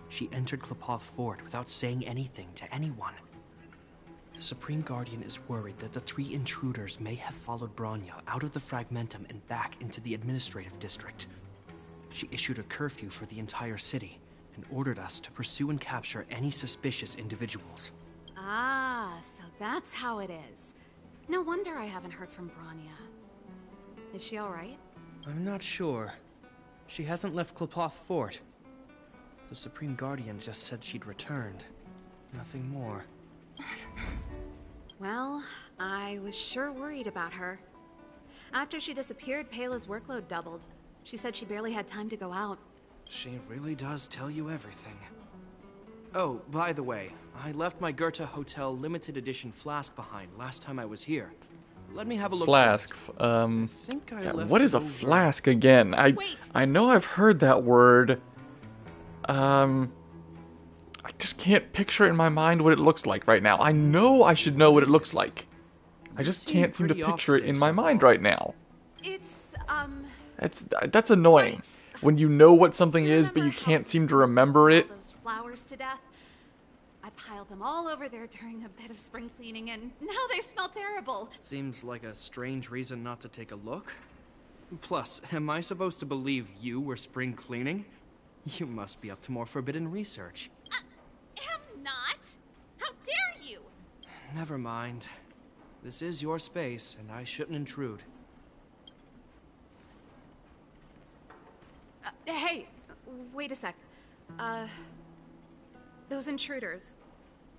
S14: She entered Klapoth Fort without saying anything to anyone. The Supreme Guardian is worried that the 3 intruders may have followed Bronya out of the Fragmentum and back into the administrative district. She issued a curfew for the entire city and ordered us to pursue and capture any suspicious individuals.
S13: Ah, so that's how it is. No wonder I haven't heard from Bronya. Is she alright?
S14: I'm not sure. She hasn't left Klapoth Fort. The Supreme Guardian just said she'd returned. Nothing more.
S13: Well, I was sure worried about her. After she disappeared, Pela's workload doubled. She said she barely had time to go out.
S14: She really does tell you everything. Oh, by the way, I left my Goethe Hotel limited edition flask behind last time I was here. Let me have a look.
S1: Flask.
S14: I think I left
S1: What is
S14: it
S1: a
S14: over.
S1: flask again? I know I've heard that word. I just can't picture in my mind what it looks like right now. I know I should know what it looks like. I just can't seem to picture it in my mind right now.
S13: It's,
S1: That's annoying. When you know what something is, but you can't seem to remember it.
S13: those flowers to death. I piled them all over there during a bit of spring cleaning, and now they smell terrible.
S14: Seems like a strange reason not to take a look. Plus, am I supposed to believe you were spring cleaning? You must be up to more forbidden research.
S12: Am not. How dare you?
S14: Never mind. This is your space, and I shouldn't intrude.
S13: Hey, wait a sec. Those intruders.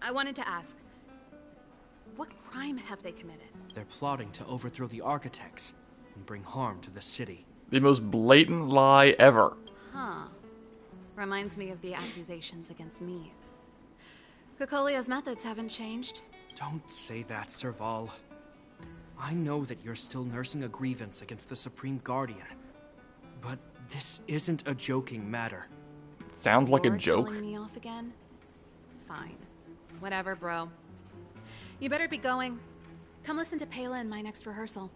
S13: I wanted to ask, what crime have they committed?
S14: They're plotting to overthrow the architects and bring harm to the city.
S1: The most blatant lie ever.
S13: Huh. Reminds me of the accusations against me. Cocolia's methods haven't changed.
S14: Don't say that, Serval. I know that you're still nursing a grievance against the Supreme Guardian, but this isn't a joking matter.
S1: Sounds like a
S13: You're
S1: joke.
S13: telling me off again? Fine. Whatever, bro. You better be going. Come listen to Pela in my next rehearsal.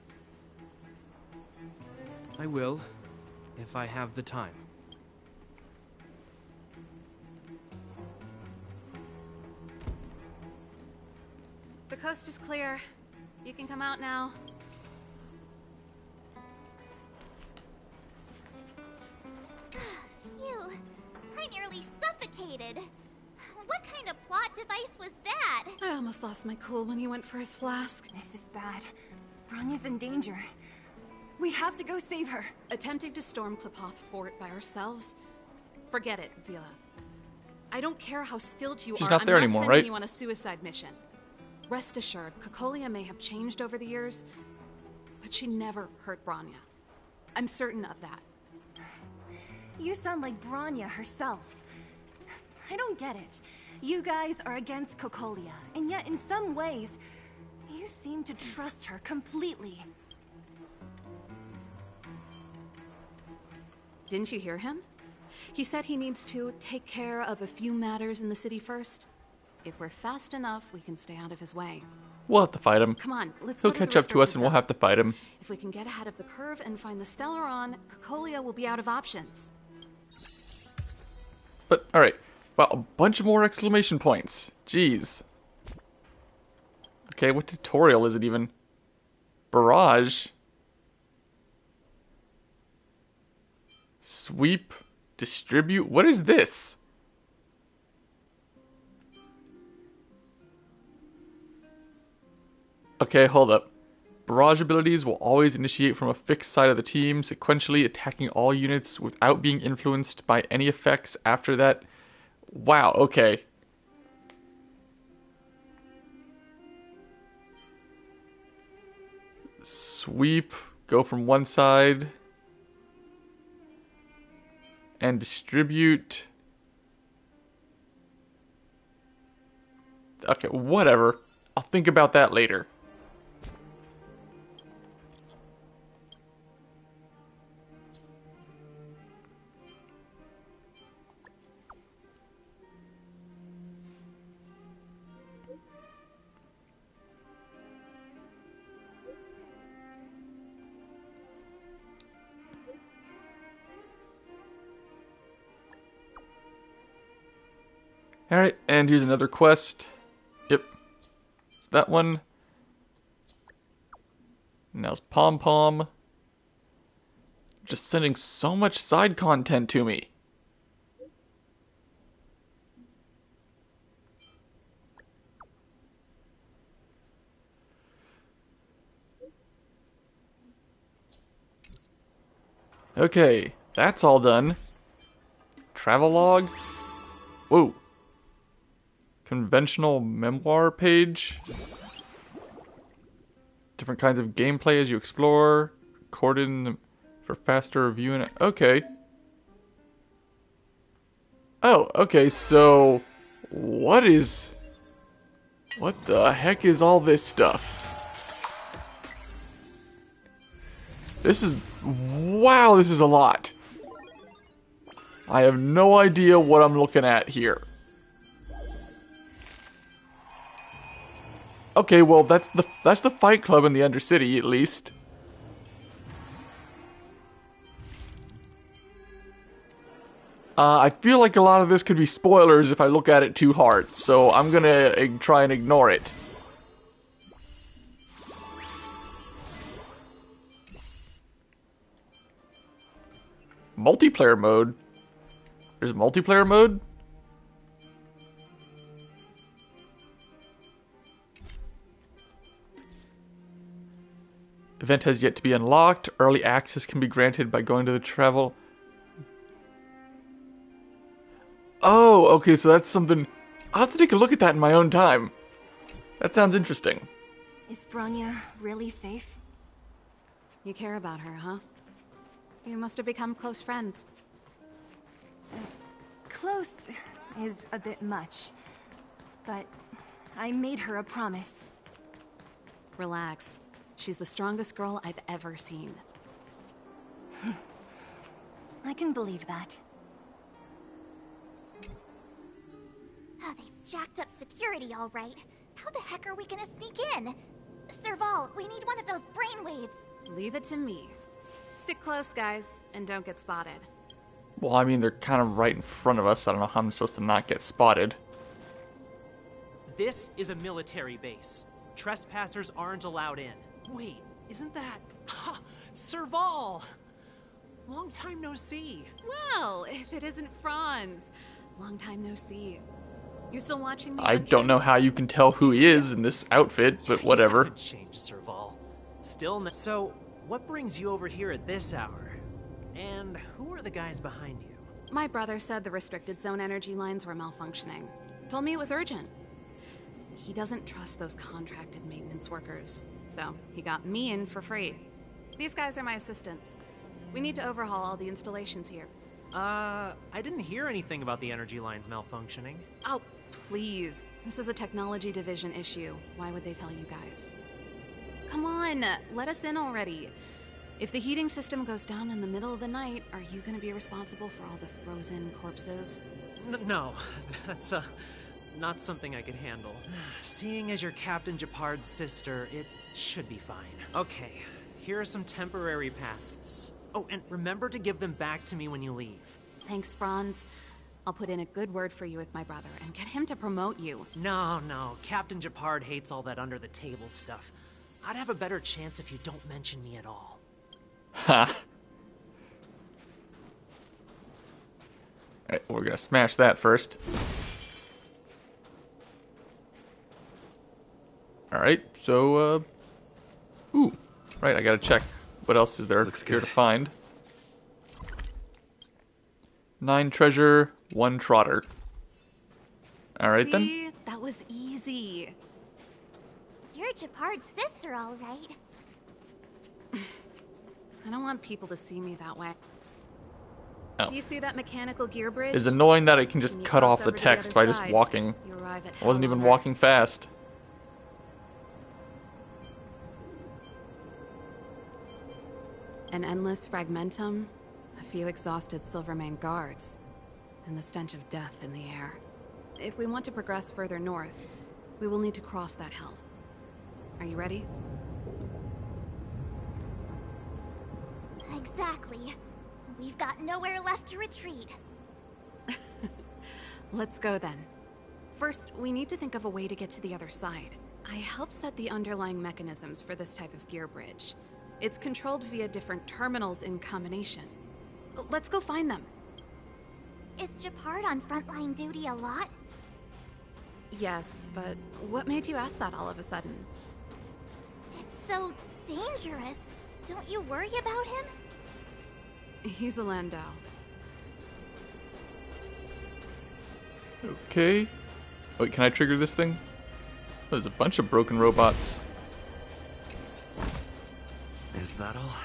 S14: I will, if I have the time.
S13: The coast is clear. You can come out now.
S2: Phew. I nearly suffocated. What kind of plot device was that?
S13: I almost lost my cool when he went for his flask.
S8: This is bad. Bronya's in danger. We have to go save her.
S13: Attempting to storm Klapoth Fort by ourselves? Forget it, Zila. I don't care how skilled you
S1: She's
S13: are.
S1: not there
S13: I'm
S1: anymore,
S13: sending
S1: right?
S13: you on a suicide mission. Rest assured, Cocolia may have changed over the years, but she never hurt Bronya. I'm certain of that.
S8: You sound like Bronya herself. I don't get it. You guys are against Cocolia, and yet in some ways, you seem to trust her completely.
S13: Didn't you hear him? He said he needs to take care of a few matters in the city first. If we're fast enough, we can stay out of his way.
S1: We'll have to fight him.
S13: Come on, let's
S1: He'll
S13: go to the
S1: catch up to us and we'll
S13: restricted
S1: have to fight him.
S13: zone. If we can get ahead of the curve and find the Stellaron, Cocolia will be out of options.
S1: But, alright. Wow, a bunch more exclamation points. Jeez. Okay, what tutorial is it even? Barrage? Sweep? Distribute? What is this? Okay, hold up. Barrage abilities will always initiate from a fixed side of the team, sequentially attacking all units without being influenced by any effects after that. Wow, okay. Sweep, go from one side. And distribute. Okay, whatever. I'll think about that later. Alright, and here's another quest. Yep. It's that one. Now it's Pom Pom. Just sending so much side content to me. Okay, that's all done. Travelogue. Whoa. Conventional memoir page. Different kinds of gameplay as you explore. Recorded for faster reviewing. Okay. Oh, okay, so what the heck is all this stuff? Wow, this is a lot. I have no idea what I'm looking at here. Okay, well that's the Fight Club in the Undercity, at least. I feel like a lot of this could be spoilers if I look at it too hard, so I'm gonna try and ignore it. Multiplayer mode? There's a multiplayer mode? Event has yet to be unlocked. Early access can be granted by going to the travel. Oh, okay, so that's something. I'll have to take a look at that in my own time. That sounds interesting.
S8: Is Bronya really safe?
S13: You care about her, huh? You must have become close friends.
S8: Close is a bit much, but I made her a promise.
S13: Relax. She's the strongest girl I've ever seen.
S8: I can believe that.
S2: Oh, they've jacked up security all right. How the heck are we gonna sneak in? Serval, we need one of those brainwaves.
S13: Leave it to me. Stick close, guys, and don't get spotted.
S1: Well, I mean, they're kind of right in front of us. I don't know how I'm supposed to not get spotted.
S15: This is a military base. Trespassers aren't allowed in. Wait, isn't that... Ha! Serval! Long time no see.
S13: Well, if it isn't Franz. Long time no see. You still watching the
S1: I don't know how you can tell who he is in this outfit, but whatever.
S15: You haven't changed, Serval. Still no... So, what brings you over here at this hour? And who are the guys behind you?
S13: My brother said the restricted zone energy lines were malfunctioning. Told me it was urgent. He doesn't trust those contracted maintenance workers, so he got me in for free. These guys are my assistants. We need to overhaul all the installations here.
S15: I didn't hear anything about the energy lines malfunctioning.
S13: Oh, please. This is a technology division issue. Why would they tell you guys? Come on, let us in already. If the heating system goes down in the middle of the night, are you gonna be responsible for all the frozen corpses?
S15: No, that's, not something I could handle. Seeing as you're Captain Japard's sister, it should be fine. Okay, here are some temporary passes. Oh, and remember to give them back to me when you leave.
S13: Thanks, Franz. I'll put in a good word for you with my brother and get him to promote you.
S15: No, Captain Japard hates all that under-the-table stuff. I'd have a better chance if you don't mention me at all.
S1: Ha. Alright, we're gonna smash that first. Alright, so, ooh. Right, I gotta check. What else is there here to find? 9 treasure, 1 trotter. Alright then.
S13: See? That was easy.
S2: You're Japard's sister, all right.
S13: I don't want people to see me that way.
S1: Oh.
S13: Do you see that mechanical gear bridge?
S1: It's annoying that I can just
S13: When you
S1: cut
S13: cross
S1: off the
S13: over to
S1: text
S13: other
S1: by just
S13: side,
S1: walking.
S13: you arrive at
S1: I wasn't
S13: hell
S1: even
S13: on
S1: walking fast.
S13: An endless fragmentum, a few exhausted Silvermane guards, and the stench of death in the air. If we want to progress further north, we will need to cross that hell. Are you ready?
S2: Exactly. We've got nowhere left to retreat.
S13: Let's go then. First, we need to think of a way to get to the other side. I helped set the underlying mechanisms for this type of gear bridge. It's controlled via different terminals in combination. Let's go find them.
S2: Is Japard on frontline duty a lot?
S13: Yes, but what made you ask that all of a sudden?
S2: It's so dangerous. Don't you worry about him?
S13: He's a Landau.
S1: Okay. Wait, can I trigger this thing? There's a bunch of broken robots.
S4: Is that all?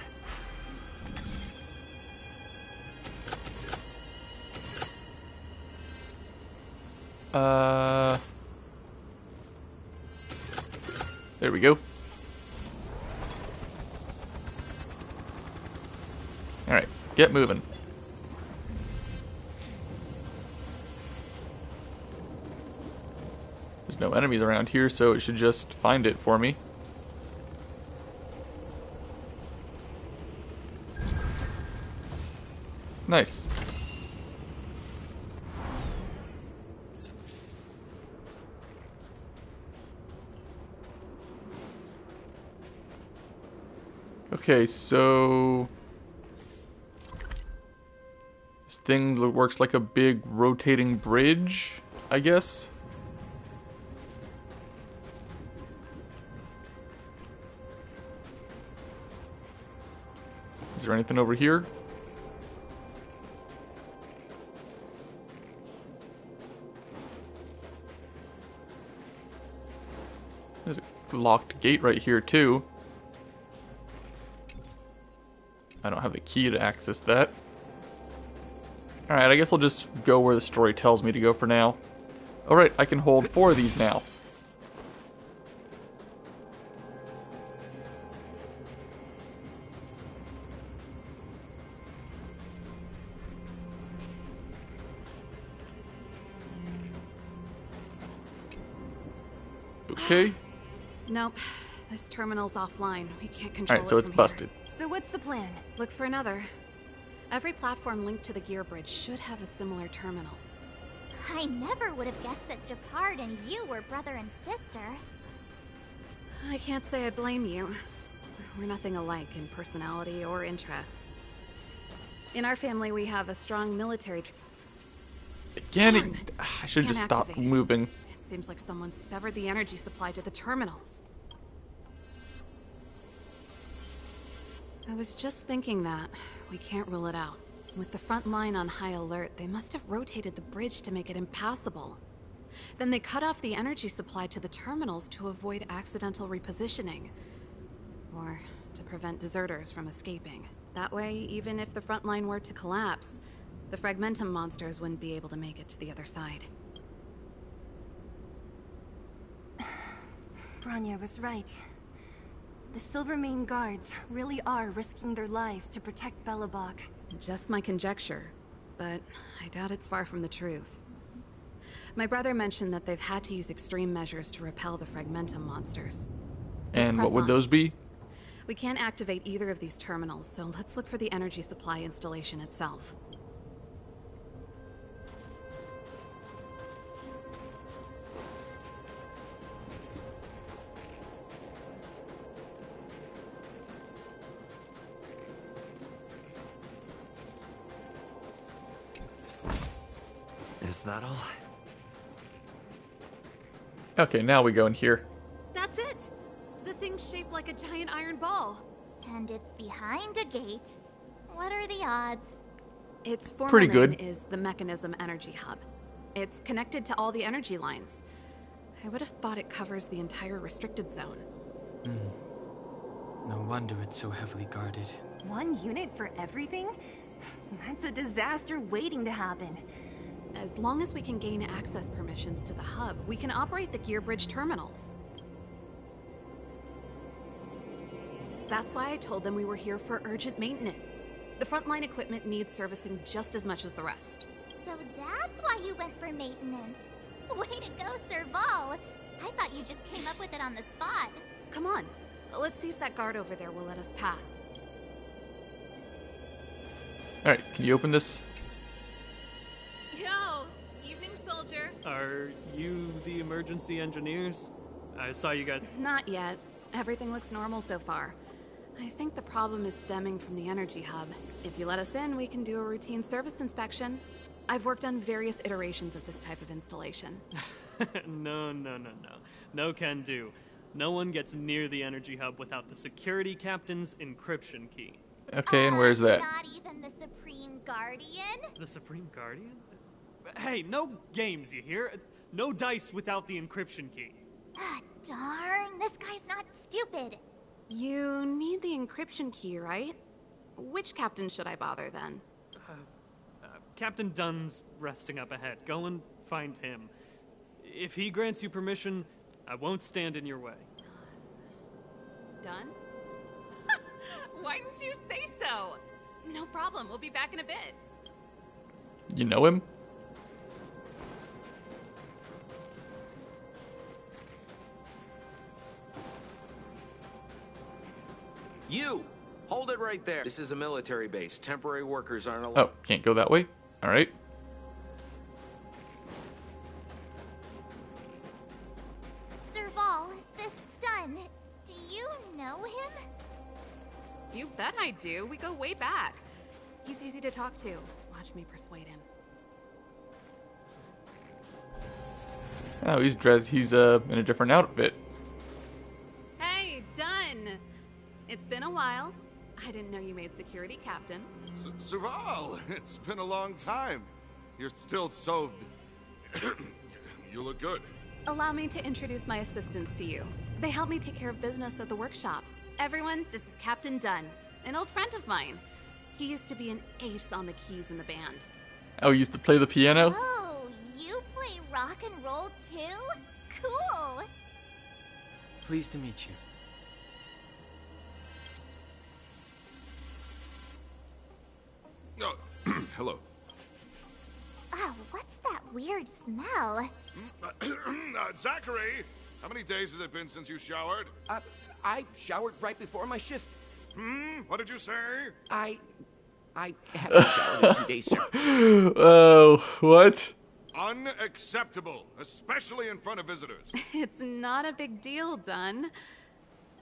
S1: There we go. Alright, get moving. There's no enemies around here, so it should just find it for me. Nice. Okay, so this thing works like a big rotating bridge, I guess. Is there anything over here? There's a locked gate right here too. I don't have the key to access that. Alright, I guess I'll just go where the story tells me to go for now. Alright, I can hold 4 of these now. Okay.
S13: Nope. This terminal's offline. We can't control
S1: Alright, so
S13: it
S1: it's
S13: from
S1: busted.
S8: So what's the plan?
S13: Look for another. Every platform linked to the gear bridge should have a similar terminal.
S2: I never would have guessed that Japard and you were brother and sister.
S13: I can't say I blame you. We're nothing alike in personality or interests. In our family, we have a strong military...
S1: Again, I should just stop
S13: activate it.
S1: moving.
S13: It seems like someone severed the energy supply to the terminals. I was just thinking that. We can't rule it out. With the front line on high alert, they must have rotated the bridge to make it impassable. Then they cut off the energy supply to the terminals to avoid accidental repositioning. Or to prevent deserters from escaping. That way, even if the front line were to collapse, the Fragmentum monsters wouldn't be able to make it to the other side.
S8: Branya was right. The Silvermane guards really are risking their lives to protect Belobog.
S13: Just my conjecture, but I doubt it's far from the truth. My brother mentioned that they've had to use extreme measures to repel the Fragmentum monsters.
S1: And
S13: press
S1: what would
S13: on.
S1: those be?
S13: We can't activate either of these terminals, so let's look for the energy supply installation itself.
S4: Is that all?
S1: Okay, now we go in here.
S13: That's it! The thing's shaped like a giant iron ball.
S2: And it's behind a gate. What are the odds?
S13: Its formal
S1: Pretty
S13: name
S1: good.
S13: is the Mechanism Energy Hub. It's connected to all the energy lines. I would have thought it covers the entire restricted zone.
S6: No wonder it's so heavily guarded.
S8: One unit for everything? That's a disaster waiting to happen.
S13: As long as we can gain access permissions to the hub, we can operate the gear bridge terminals. That's why I told them we were here for urgent maintenance. The frontline equipment needs servicing just as much as the rest.
S2: So that's why you went for maintenance. Way to go, Serval! I thought you just came up with it on the spot.
S13: Come on, let's see if that guard over there will let us pass.
S1: Alright, can you open this?
S11: Yo,
S12: evening, soldier.
S16: Are you the emergency engineers? I saw you guys.
S13: Not yet. Everything looks normal so far. I think the problem is stemming from the energy hub. If you let us in, we can do a routine service inspection. I've worked on various iterations of this type of installation.
S16: No. No can do. No one gets near the energy hub without the security captain's encryption key.
S1: Okay, and where's that?
S2: Not even the Supreme Guardian?
S16: The Supreme Guardian? Hey, no games, you hear? No dice without the encryption key.
S2: Ah, darn, this guy's not stupid.
S13: You need the encryption key, right? Which captain should I bother then?
S16: Captain Dunn's resting up ahead. Go and find him. If he grants you permission, I won't stand in your way.
S13: Dunn?
S7: Why didn't you say so? No problem, we'll be back in a bit.
S1: You know him?
S17: You! Hold it right there. This is a military base. Temporary workers aren't allowed.
S1: Oh, can't go that way? Alright.
S2: Serval, this Dunn, do you know him?
S13: You bet I do. We go way back. He's easy to talk to. Watch me persuade him.
S1: Oh, he's dressed. He's in a different outfit.
S13: Hey, Dunn! It's been a while. I didn't know you made security captain.
S9: Serval, it's been a long time. You're still so... You look good.
S13: Allow me to introduce my assistants to you. They help me take care of business at the workshop. Everyone, this is Captain Dunn, an old friend of mine. He used to be an ace on the keys in the band.
S1: Oh, he used to play the piano?
S2: Oh, you play rock and roll too? Cool!
S6: Pleased to meet you.
S9: Oh, hello.
S2: Oh, what's that weird smell?
S9: Zachary, how many days has it been since you showered?
S14: I showered right before my shift.
S9: What did you say?
S14: I haven't showered in 2 days, sir.
S1: Oh, what?
S9: Unacceptable, especially in front of visitors.
S13: It's not a big deal, Dunn.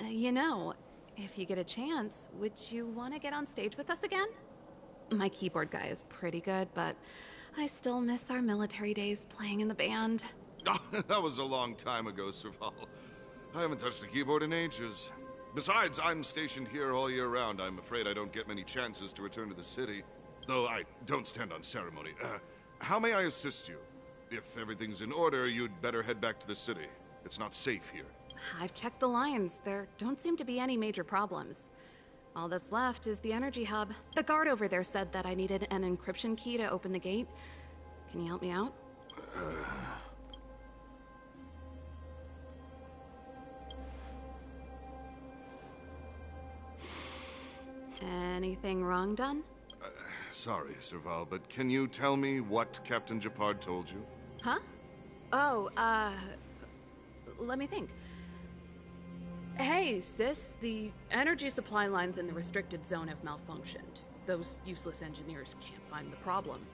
S13: You know, if you get a chance, would you want to get on stage with us again? My keyboard guy is pretty good, but I still miss our military days playing in the band.
S9: That was a long time ago, Serval. I haven't touched a keyboard in ages. Besides, I'm stationed here all year round. I'm afraid I don't get many chances to return to the city. Though I don't stand on ceremony. How may I assist you? If everything's in order, you'd better head back to the city. It's not safe here.
S13: I've checked the lines. There don't seem to be any major problems. All that's left is the energy hub. The guard over there said that I needed an encryption key to open the gate. Can you help me out? Anything wrong, Dunn?
S9: Sorry, Serval, but can you tell me what Captain Japard told you?
S13: Huh? Oh, let me think. Hey, sis, the energy supply lines in the restricted zone have malfunctioned. Those useless engineers can't find the problem.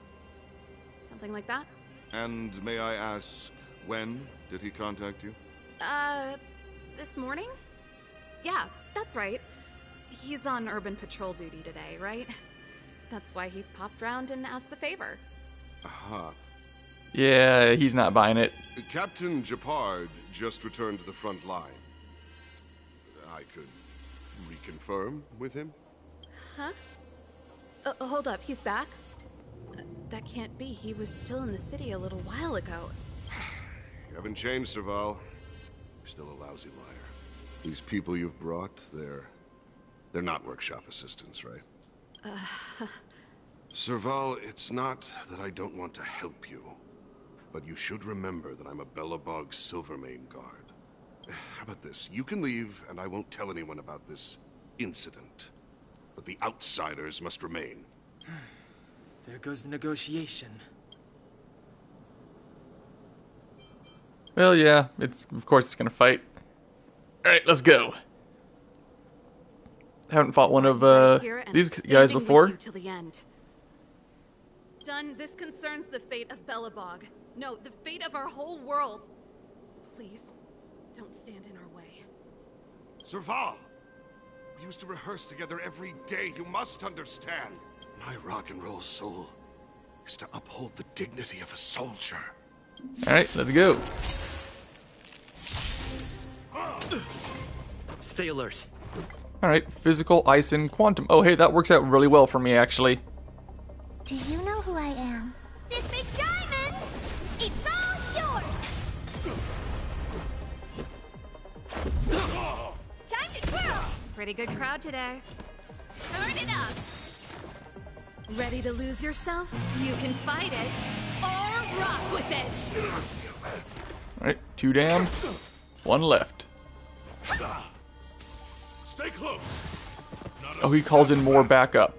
S13: Something like that?
S9: And may I ask, when did he contact you?
S13: This morning? Yeah, that's right. He's on urban patrol duty today, right? That's why he popped round and asked the favor.
S9: Aha.
S1: Yeah, he's not buying it.
S9: Captain Japard just returned to the front line. I could reconfirm with him?
S13: Huh? Hold up, he's back? That can't be. He was still in the city a little while ago.
S9: You haven't changed, Serval. You're still a lousy liar. These people you've brought, they're not workshop assistants, right? Serval, it's not that I don't want to help you, but you should remember that I'm a Belobog Silvermane guard. How about this? You can leave, and I won't tell anyone about this incident. But the outsiders must remain.
S6: There goes the negotiation.
S1: Well, yeah, of course it's gonna fight. Alright, let's go. Haven't fought one of these guys before.
S13: Till the end. Dunn, this concerns the fate of Belobog.
S7: No, the fate of our whole world. Please, don't stand in our way.
S9: Serval! We used to rehearse together every day. You must understand. My rock and roll soul is to uphold the dignity of a soldier.
S1: Alright, let's go.
S10: Stay alert.
S1: Alright, physical, ice, and quantum. Oh, hey, that works out really well for me, actually.
S2: Do you know who I am? This big diamond! It's all yours! Time to twirl!
S13: Pretty good crowd today.
S2: Turn it up!
S13: Ready to lose yourself? You can fight it, or rock with it!
S1: Alright, 2 down, 1 left.
S9: Stay close.
S1: Oh, he calls in more backup.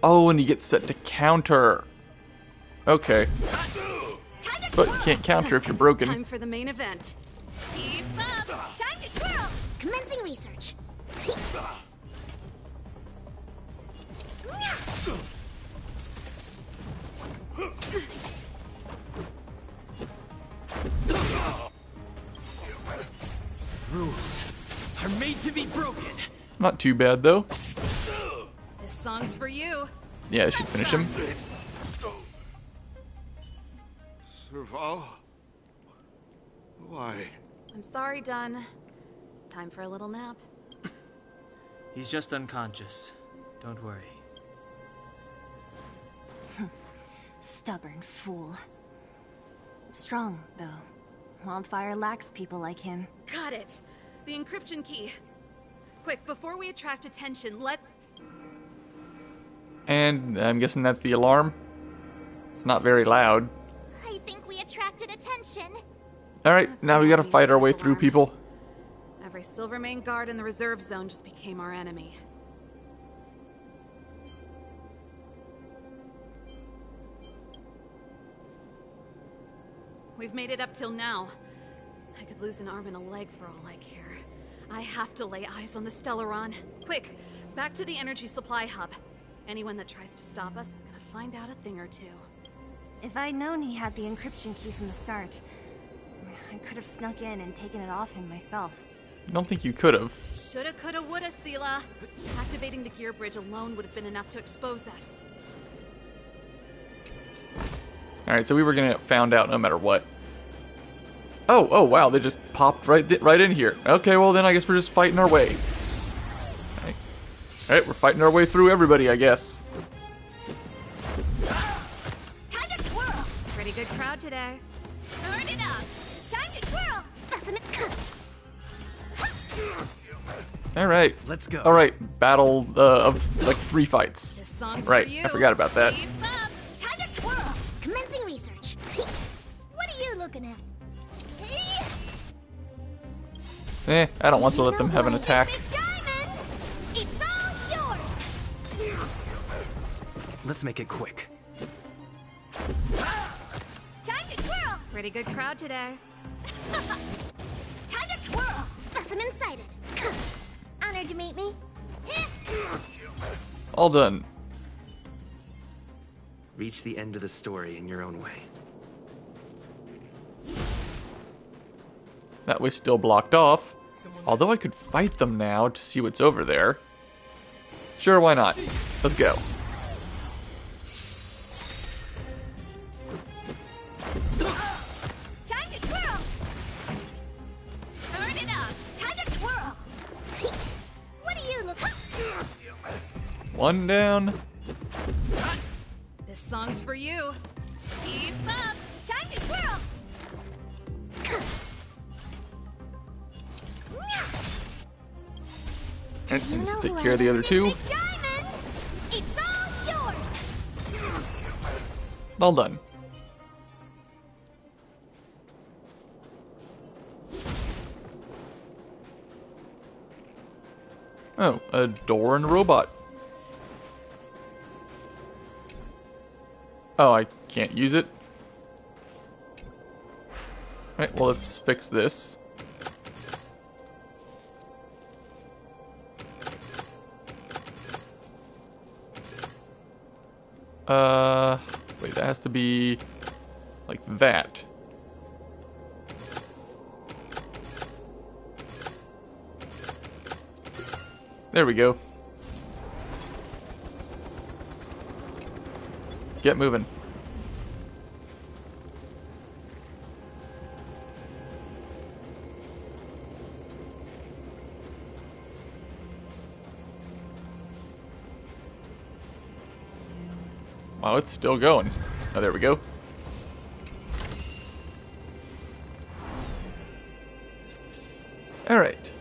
S1: Oh, and he gets set to counter. Okay. But you can't counter if you're broken.
S13: Time for the main event.
S2: Keep up! Time to twirl! Commencing research.
S15: Rules are made to be broken.
S1: Not too bad, though.
S13: This song's for you.
S1: Yeah, I should finish him.
S9: Serval? Why?
S13: I'm sorry, Dunn. Time for a little nap.
S6: He's just unconscious. Don't worry.
S8: Stubborn fool. Strong, though. Wildfire lacks people like him.
S13: Got it. The encryption key. Quick, before we attract attention, let's...
S1: And I'm guessing that's the alarm. It's not very loud.
S2: I think we attracted attention.
S1: Alright, now we gotta fight our way through, people.
S13: Every Silvermane guard in the reserve zone just became our enemy. We've made it up till now. I could lose an arm and a leg for all I care. I have to lay eyes on the Stellaron. Quick, back to the energy supply hub. Anyone that tries to stop us is gonna find out a thing or two.
S8: If I'd known he had the encryption key from the start, I could have snuck in and taken it off him myself.
S1: I don't think you could have.
S13: Shoulda, coulda, woulda, Sela. Activating the gear bridge alone would have been enough to expose us.
S1: Alright, so we were gonna get found out no matter what. Oh, wow, they just popped right in here. Okay, well then I guess we're just fighting our way. Alright, we're fighting our way through everybody, I guess.
S2: Time to twirl!
S13: Pretty good crowd today.
S2: Turn it up! Time to twirl! Specimen...
S1: Alright.
S15: Let's go.
S1: Alright, battle of like 3 fights.
S13: This song's
S1: Right,
S13: for you.
S1: I forgot about that.
S2: Keep up! Time to twirl! Commencing research. What are you looking at?
S1: I don't want to let them have an attack.
S2: It's all yours!
S15: Let's make it quick.
S2: Time to twirl!
S13: Pretty good crowd today.
S2: Time to twirl! Specimen sighted. Honored to meet me.
S1: All done.
S4: Reach the end of the story in your own way.
S1: That way still blocked off. Although I could fight them now to see what's over there. Sure, why not? Let's go.
S2: Time to twirl! Turn it up! Time to twirl! What are you looking at?
S1: 1 down.
S13: This song's for you.
S2: Keep up! Time to twirl!
S1: And just take care of the other 2.
S2: Diamond! It's all yours!
S1: Well done. Oh, a door and a robot. Oh, I can't use it. Alright, well let's fix this. Wait, that has to be Like that. There we go. Get moving. Wow, it's still going. Oh, there we go. Alright.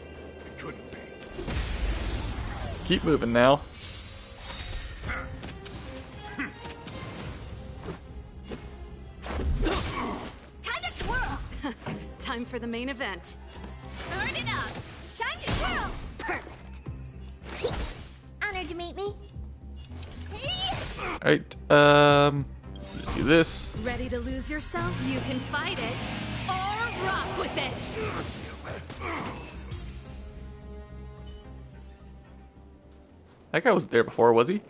S1: Keep moving now.
S7: Time to twirl! Time for the main event.
S2: Turn it up! Time to twirl! Perfect. Honored to meet me.
S1: Alright, let's do this.
S7: Ready to lose yourself? You can fight it, or rock with it!
S1: That guy wasn't there before, was he?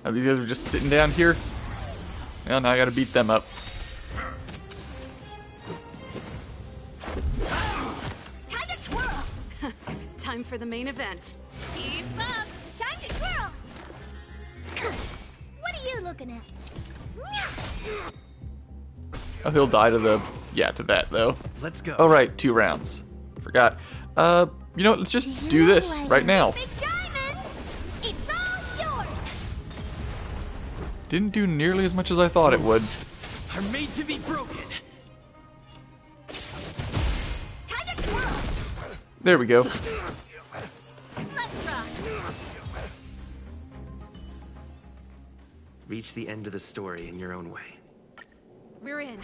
S1: Oh, these guys were just sitting down here? Well, now I gotta beat them up.
S7: Time to twirl! Time for the main event.
S2: Keep up! Time to twirl! What are you looking at?
S1: Oh, he'll die to the... Yeah, to that, though.
S14: Let's go.
S1: Oh, right, 2 rounds. Forgot. You know what, let's just do this right now.
S2: It's all yours!
S1: Didn't do nearly as much as I thought it would.
S15: Are made to be broken.
S2: Time to twirl!
S1: There we go.
S2: Let's rock!
S14: Reach the end of the story in your own way.
S7: We're in.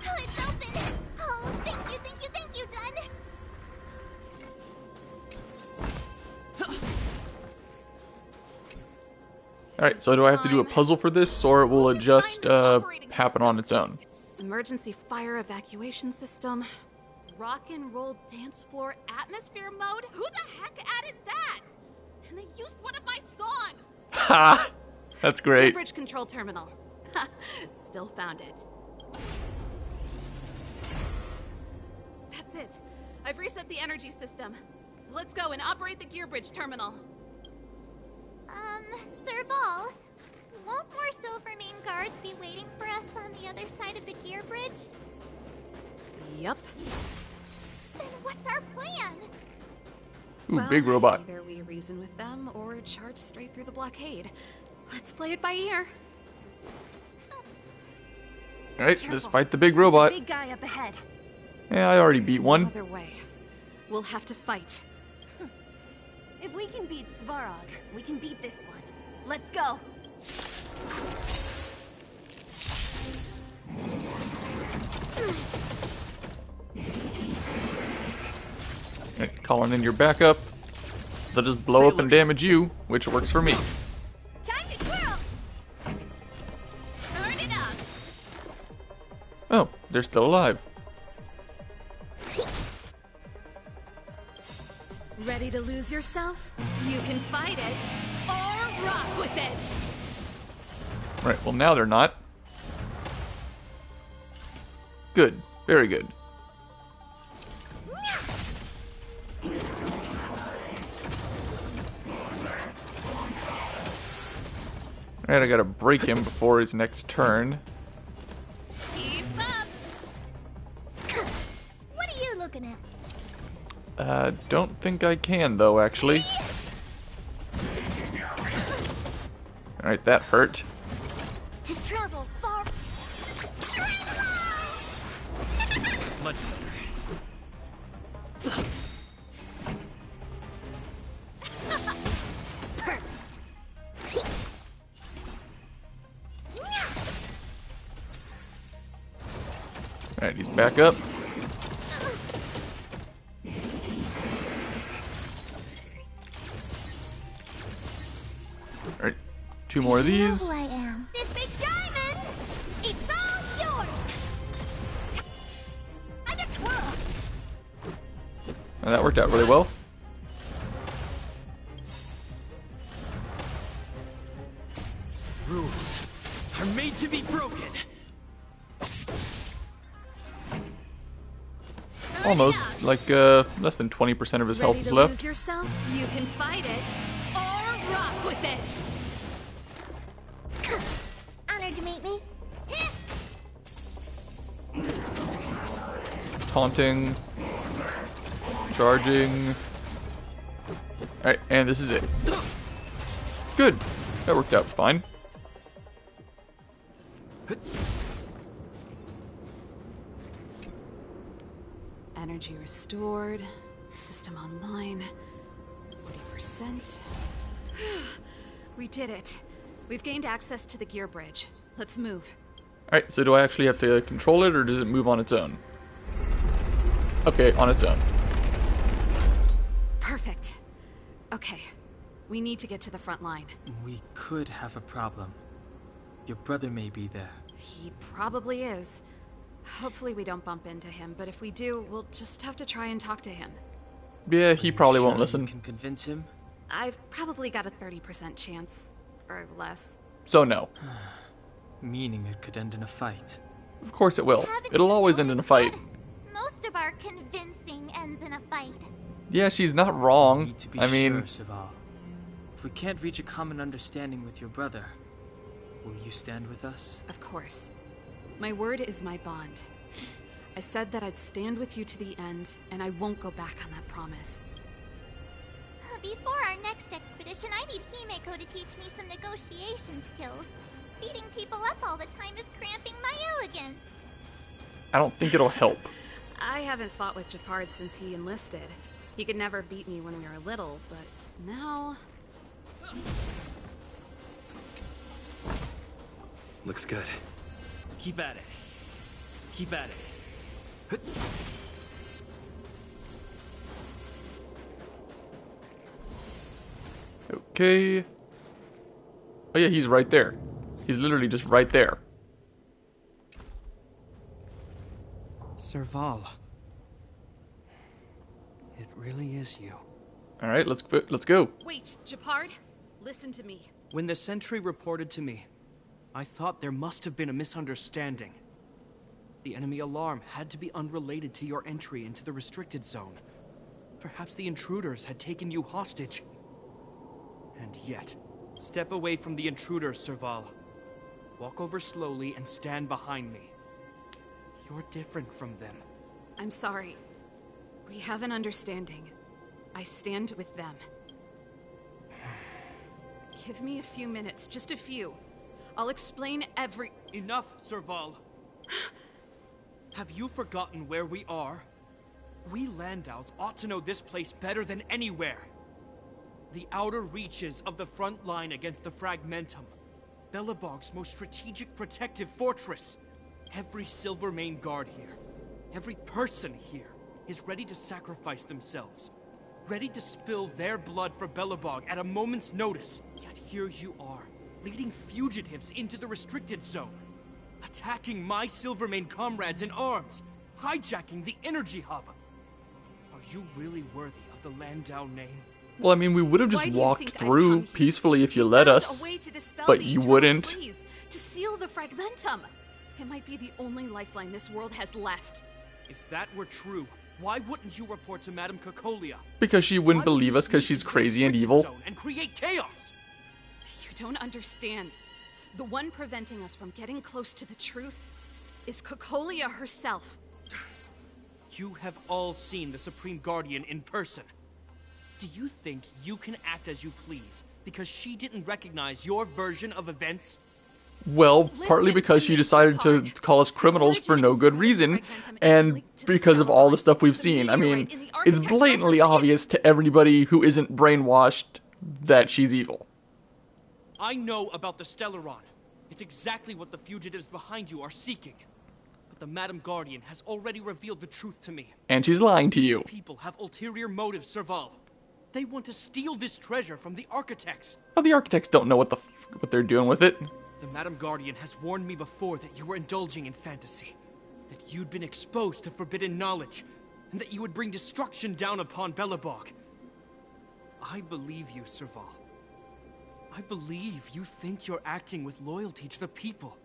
S2: Oh, it's open! Oh, thank you, Dun!
S1: Alright, so do I have to do a puzzle for this, or will it just happen on its own?
S7: Emergency fire evacuation system. Rock and roll dance floor atmosphere mode?
S12: Who the heck added that? And they used one of my songs!
S1: Ha! That's great.
S7: Bridge control terminal. Ha! Still found it. That's it. I've reset the energy system. Let's go and operate the gear bridge terminal.
S2: Serval, won't more Silvermane guards be waiting for us on the other side of the gear bridge?
S7: Yep.
S2: Then what's our plan?
S1: Ooh,
S7: Well,
S1: big robot.
S7: Either we reason with them or charge straight through the blockade. Let's play it by ear.
S1: Alright, let's fight the big robot.
S8: Big guy up ahead.
S1: Yeah, I already
S7: There's
S1: beat
S7: no
S1: one.
S7: other way. We'll have to fight.
S8: If we can beat Svarog, we can beat this one. Let's go.
S1: Alright, calling in your backup. They'll just blow up and damage you, which works for me.
S2: Time to twirl! Turn it up!
S1: Oh, they're still alive.
S7: Ready to lose yourself? You can fight it, or rock with it!
S1: Right, well now they're not. Good, very good. Alright, I gotta break him before his next turn.
S2: Keep up! What are you looking at?
S1: Don't think I can though, actually. Alright, that hurt.
S2: To travel far...
S15: Much
S1: Alright, he's back up. Alright, 2 more of
S2: You know
S1: these.
S2: who I am. This big diamond! It's all yours! I'm a twirl!
S1: And that worked out really well.
S15: rules are made to be broken.
S1: Almost. Like, less than 20% of his health
S3: Ready
S1: is
S3: to
S1: left.
S3: lose yourself? You can fight it, or rock with it.
S2: Honored to meet me.
S1: Taunting. Charging. Alright, and this is it. Good. That worked out fine.
S13: Energy restored. System online. 40%. We did it. We've gained access to the gear bridge. Let's move.
S1: Alright, so do I actually have to control it, or does it move on its own? Okay, on its own.
S13: Perfect. Okay. We need to get to the front line.
S6: We could have a problem. Your brother may be there.
S13: He probably is. Hopefully we don't bump into him, but if we do, we'll just have to try and talk to him.
S1: Yeah, he probably won't listen.
S6: You can convince him?
S13: I've probably got a 30% chance. Or less.
S1: So no.
S6: Meaning it could end in a fight.
S1: Of course it will. It'll always end in a fight.
S2: Most of our convincing ends in a fight.
S1: Yeah, she's not wrong.
S6: Need to be
S1: I mean,
S6: sure, Saval. If we can't reach a common understanding with your brother, will you stand with us?
S13: Of course. My word is my bond. I said that I'd stand with you to the end, and I won't go back on that promise.
S2: Before our next expedition, I need Himeko to teach me some negotiation skills. Beating people up all the time is cramping my elegance.
S1: I don't think it'll help.
S13: I haven't fought with Japard since he enlisted. He could never beat me when we were little, but now...
S14: Looks good.
S15: Keep at it. Keep at it.
S1: Okay. Oh yeah, he's right there. He's literally just right there.
S14: Serval. It really is you.
S1: All right, let's go.
S13: Wait, Japard, listen to me.
S14: When the sentry reported to me, I thought there must have been a misunderstanding. The enemy alarm had to be unrelated to your entry into the restricted zone. Perhaps the intruders had taken you hostage. And yet, step away from the intruders, Serval. Walk over slowly and stand behind me. You're different from them.
S13: I'm sorry. We have an understanding. I stand with them. Give me a few minutes, just a few. I'll explain every...
S14: Enough, Serval. Have you forgotten where we are? We Landaus ought to know this place better than anywhere. The outer reaches of the front line against the Fragmentum. Belobog's most strategic protective fortress. Every Silvermane guard here, every person here, is ready to sacrifice themselves. Ready to spill their blood for Belobog at a moment's notice. Yet here you are, leading fugitives into the restricted zone. Attacking my Silvermane comrades in arms. Hijacking the energy hub. Are you really worthy of the Landau name?
S1: Well, I mean, we would have just walked through peacefully if you let us, but you wouldn't.
S13: Freeze, to seal the Fragmentum. It might be the only lifeline this world has left.
S14: If that were true, why wouldn't you report to Madame Cocolia?
S1: Because she wouldn't believe us because she's crazy and evil.
S14: And create chaos.
S13: You don't understand. The one preventing us from getting close to the truth is Cocolia herself.
S14: You have all seen the Supreme Guardian in person. Do you think you can act as you please because she didn't recognize your version of events?
S1: Well, partly because she decided to call us criminals for no good reason, and because of all the stuff we've seen. I mean, it's blatantly obvious to everybody who isn't brainwashed that she's evil.
S14: I know about the Stellaron. It's exactly what the fugitives behind you are seeking. But the Madam Guardian has already revealed the truth to me.
S1: And she's lying to you.
S14: These people have ulterior motives, Serval. They want to steal this treasure from the architects.
S1: Well, the architects don't know what they're doing with it.
S14: The Madam Guardian has warned me before that you were indulging in fantasy. That you'd been exposed to forbidden knowledge. And that you would bring destruction down upon Belobog. I believe you, Serval. I believe you think you're acting with loyalty to the people.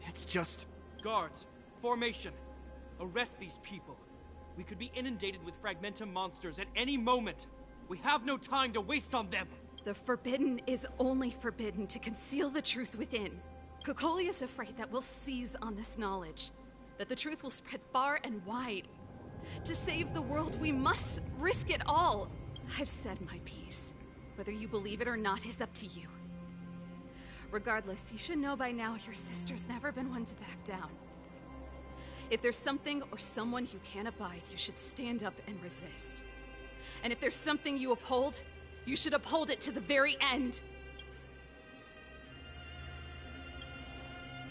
S14: It's just... Guards, formation. Arrest these people. We could be inundated with Fragmentum monsters at any moment. We have no time to waste on them.
S7: The forbidden is only forbidden to conceal the truth within. Cocolia is afraid that we'll seize on this knowledge, that the truth will spread far and wide. To save the world, we must risk it all. I've said my piece. Whether you believe it or not is up to you. Regardless, you should know by now your sister's never been one to back down. If there's something or someone you can't abide, you should stand up and resist. And if there's something you uphold, you should uphold it to the very end.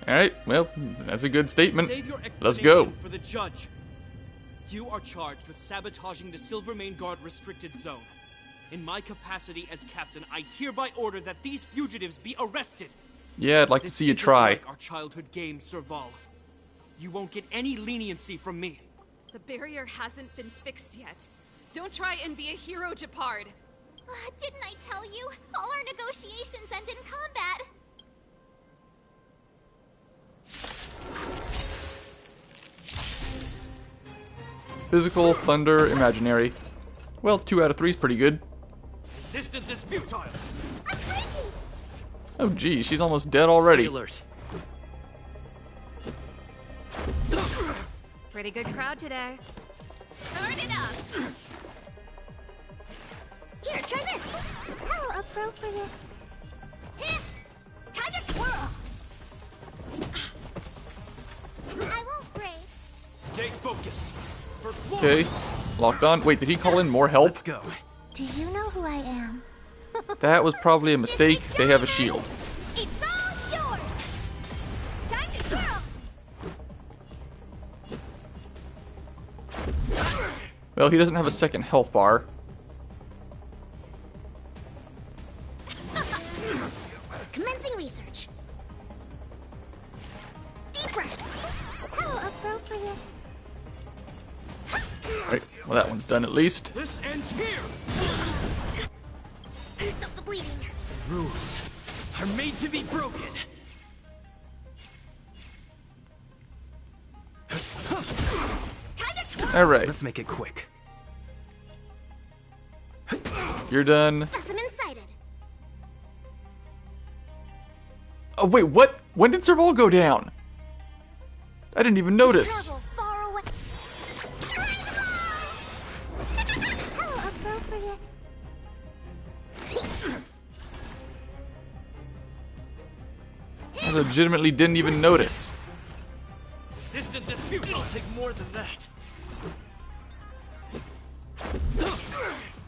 S1: Alright, well, that's a good statement.
S14: Save your
S1: Let's go.
S14: explanation for the judge. You are charged with sabotaging the Silvermane Guard restricted zone. In my capacity as captain, I hereby order that these fugitives be arrested.
S1: Yeah, I'd like to see you try.
S14: Like our childhood game, Serval. You won't get any leniency from me.
S7: The barrier hasn't been fixed yet. Don't try and be a hero, Gepard.
S2: Didn't I tell you? All our negotiations end in combat.
S1: Physical, thunder, imaginary. Well, 2 out of 3 is pretty good.
S14: Resistance is futile.
S1: Oh geez, she's almost dead already.
S7: Pretty good crowd today.
S2: Turn it up. Here, try this. How appropriate. Here, time to twirl. I won't break.
S14: Stay focused.
S1: Okay, locked on. Wait, did he call in more help?
S14: Let's go.
S2: Do you know who I am?
S1: That was probably a mistake. They have a shield.
S2: It's all yours. Time to twirl.
S1: Well, he doesn't have a second health bar.
S2: Commencing research. Deep breath. How appropriate.
S1: Right, well that one's done at least.
S14: This ends here.
S2: Stop the bleeding.
S14: Rules are made to be broken.
S1: Alright.
S14: Let's make it quick.
S1: You're done.
S2: Specimen sighted.
S1: Oh wait, what? When did Serval go down? I didn't even notice.
S2: Far away. How appropriate.
S1: I legitimately didn't even notice.
S14: Resistance is futile. I'll take more than that.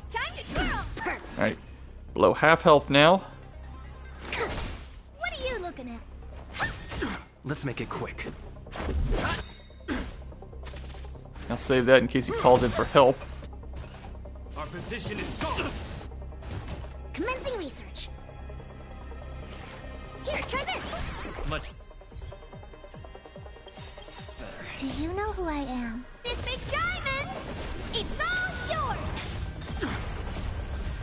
S2: Time to twirl.
S1: Alright, below half health now.
S2: What are you looking at?
S14: Let's make it quick.
S1: I'll save that in case he calls in for help.
S14: Our position is solid.
S2: Commencing research. Here, try this.
S14: Much.
S2: Do you know who I am? This big diamond. It's all yours.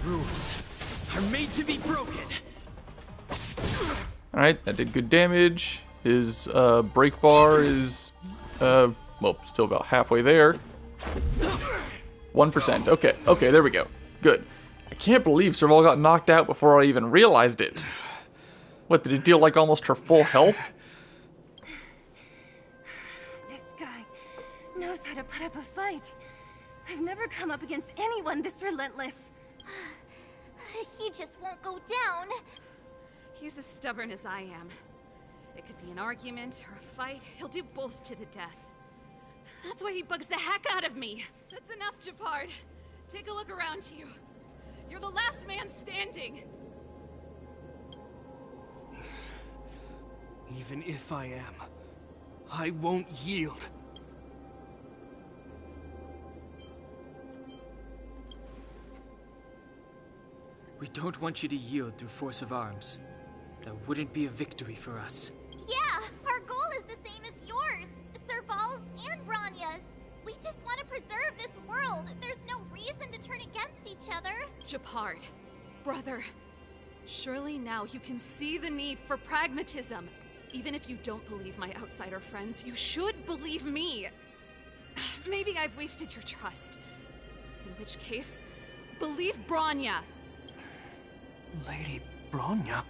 S14: Rules are made to be broken.
S1: Alright, that did good damage. His break bar is, well, still about halfway there. 1%. Okay, there we go. Good. I can't believe Serval got knocked out before I even realized it. What, did it deal like almost her full health?
S8: This guy knows how to put up a fight. I've never come up against anyone this relentless.
S2: He just won't go down.
S7: He's as stubborn as I am. It could be an argument or a fight. He'll do both to the death. That's why he bugs the heck out of me. That's enough, Gepard. Take a look around you. You're the last man standing.
S14: Even if I am, I won't yield.
S6: We don't want you to yield through force of arms. That wouldn't be a victory for us.
S2: Yeah, our goal is the same as yours, Serval's and Branya's. We just want to preserve this world. There's no reason to turn against each other.
S7: Gepard, brother, surely now you can see the need for pragmatism. Even if you don't believe my outsider friends, you should believe me. Maybe I've wasted your trust. In which case, believe Bronya.
S14: Lady Bronya?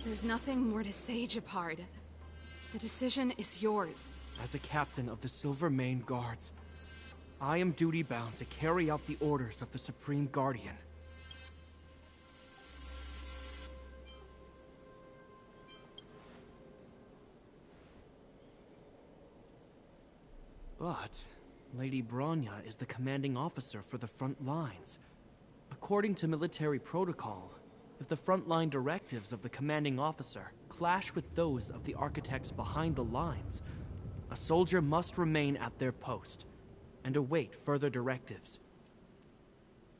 S7: There's nothing more to say, Japard. The decision is yours.
S14: As a captain of the Silvermane Guards, I am duty-bound to carry out the orders of the Supreme Guardian. But Lady Bronya is the commanding officer for the front lines. According to military protocol, if the frontline directives of the commanding officer clash with those of the architects behind the lines, a soldier must remain at their post and await further directives.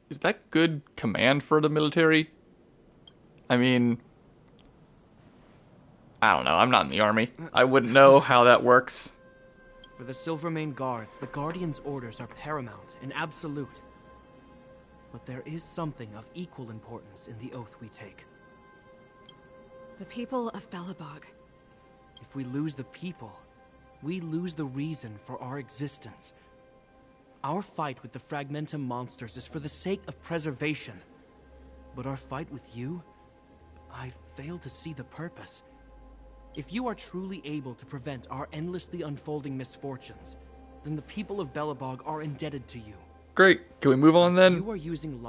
S1: Is that good command for the military? I mean, I don't know. I'm not in the army. I wouldn't know how that works.
S14: For the Silvermane Guards, the Guardian's orders are paramount and absolute. But there is something of equal importance in the oath we take.
S7: The people of Belobog.
S14: If we lose the people, we lose the reason for our existence. Our fight with the Fragmentum monsters is for the sake of preservation. But our fight with you, I fail to see the purpose. If you are truly able to prevent our endlessly unfolding misfortunes, then the people of Belobog are indebted to you.
S1: Great. Can we move on then?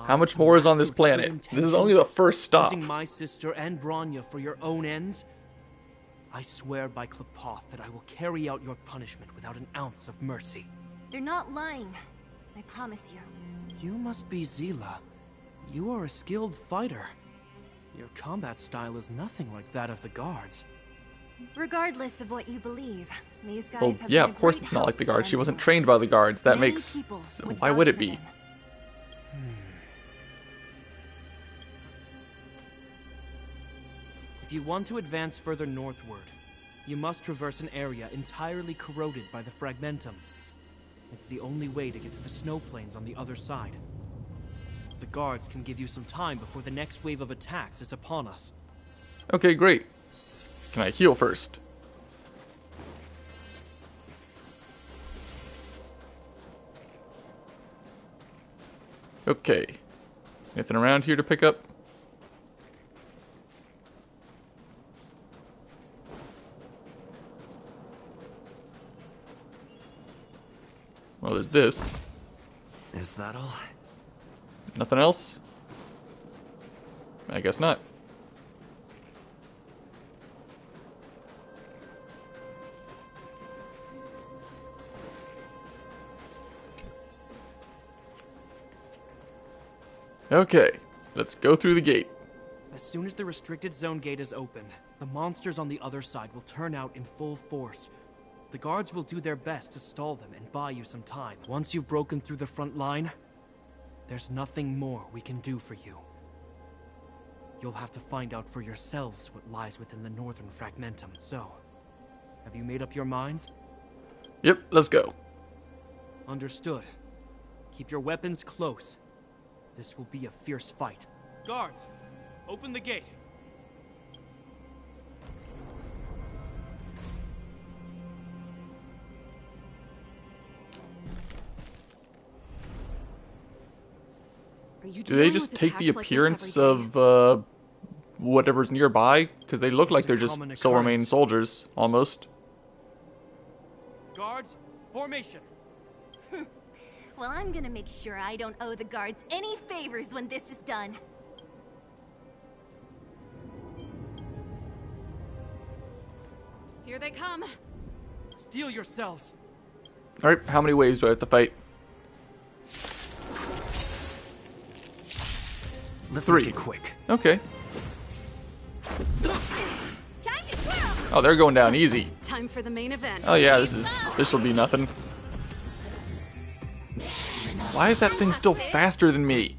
S1: How much more is on this planet? This is only the first stop.
S14: Using my sister and Bronya for your own ends? I swear by Klepoth that I will carry out your punishment without an ounce of mercy.
S8: They're not lying. I promise you.
S14: You must be Zila. You are a skilled fighter. Your combat style is nothing like that of the guards.
S8: Regardless of what you believe, these guys
S1: Well,
S8: have
S1: yeah,
S8: been a
S1: of course
S8: great
S1: it's not
S8: help
S1: like the
S8: to
S1: guards. She
S8: them.
S1: wasn't trained by the guards. That
S8: Many
S1: makes...
S8: people
S1: Why would
S8: vouch
S1: it
S8: for
S1: be?
S8: them.
S14: If you want to advance further northward, you must traverse an area entirely corroded by the Fragmentum. It's the only way to get to the snow plains on the other side. The guards can give you some time before the next wave of attacks is upon us.
S1: Okay, great. Can I heal first? Okay. Anything around here to pick up? Well, there's this.
S4: Is that all?
S1: Nothing else? I guess not. Okay, let's go through the gate.
S14: As soon as the restricted zone gate is open, the monsters on the other side will turn out in full force. The guards will do their best to stall them and buy you some time. Once you've broken through the front line, there's nothing more we can do for you. You'll have to find out for yourselves what lies within the northern Fragmentum. So, have you made up your minds?
S1: Yep, let's go.
S14: Understood. Keep your weapons close. This will be a fierce fight. Guards, open the gate.
S1: Do they just take the appearance of whatever's nearby? Because they look like they're just Silvermane soldiers, almost.
S14: Guards, formation.
S8: Well, I'm gonna make sure I don't owe the guards any favors when this is done.
S7: Here they come.
S14: Steel yourselves.
S1: Alright, how many waves do I have to fight?
S14: Let's
S1: 3.
S14: make it quick.
S1: Okay.
S8: Time to twirl.
S1: Oh, they're going down easy.
S7: Time for the main event.
S1: Oh yeah, this will be nothing. Why is that thing still faster than me?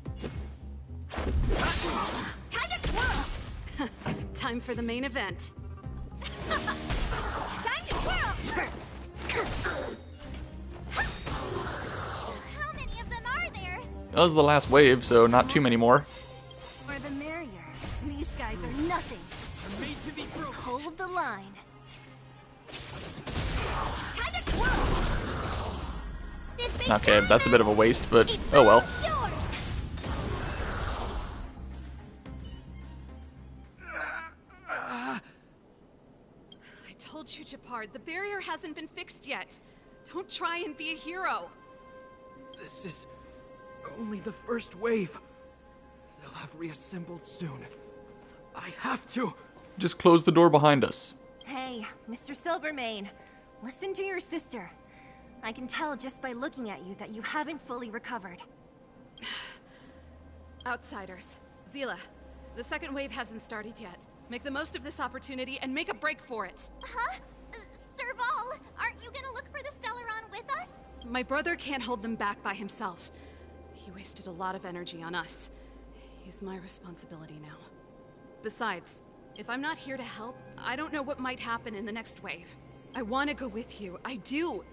S8: Time to twirl.
S7: Time for the main event.
S8: Time to twirl.
S2: How many of them are there?
S1: That was the last wave, so not too many more.
S8: Or the merrier. These guys are nothing.
S7: to be broken.
S8: Hold the line.
S2: Time to twirl.
S1: Okay, that's a bit of a waste, but oh well.
S7: I told you, Japard, the barrier hasn't been fixed yet. Don't try and be a hero.
S14: This is only the first wave. They'll have reassembled soon. I have to.
S1: Just close the door behind us.
S8: Hey, Mr. Silvermane, listen to your sister. I can tell just by looking at you that you haven't fully recovered.
S7: Outsiders. Zila, the second wave hasn't started yet. Make the most of this opportunity and make a break for it.
S2: Huh? Serval, aren't you gonna look for the Stellaron with us?
S7: My brother can't hold them back by himself. He wasted a lot of energy on us. He's my responsibility now. Besides, if I'm not here to help, I don't know what might happen in the next wave. I want to go with you. I do.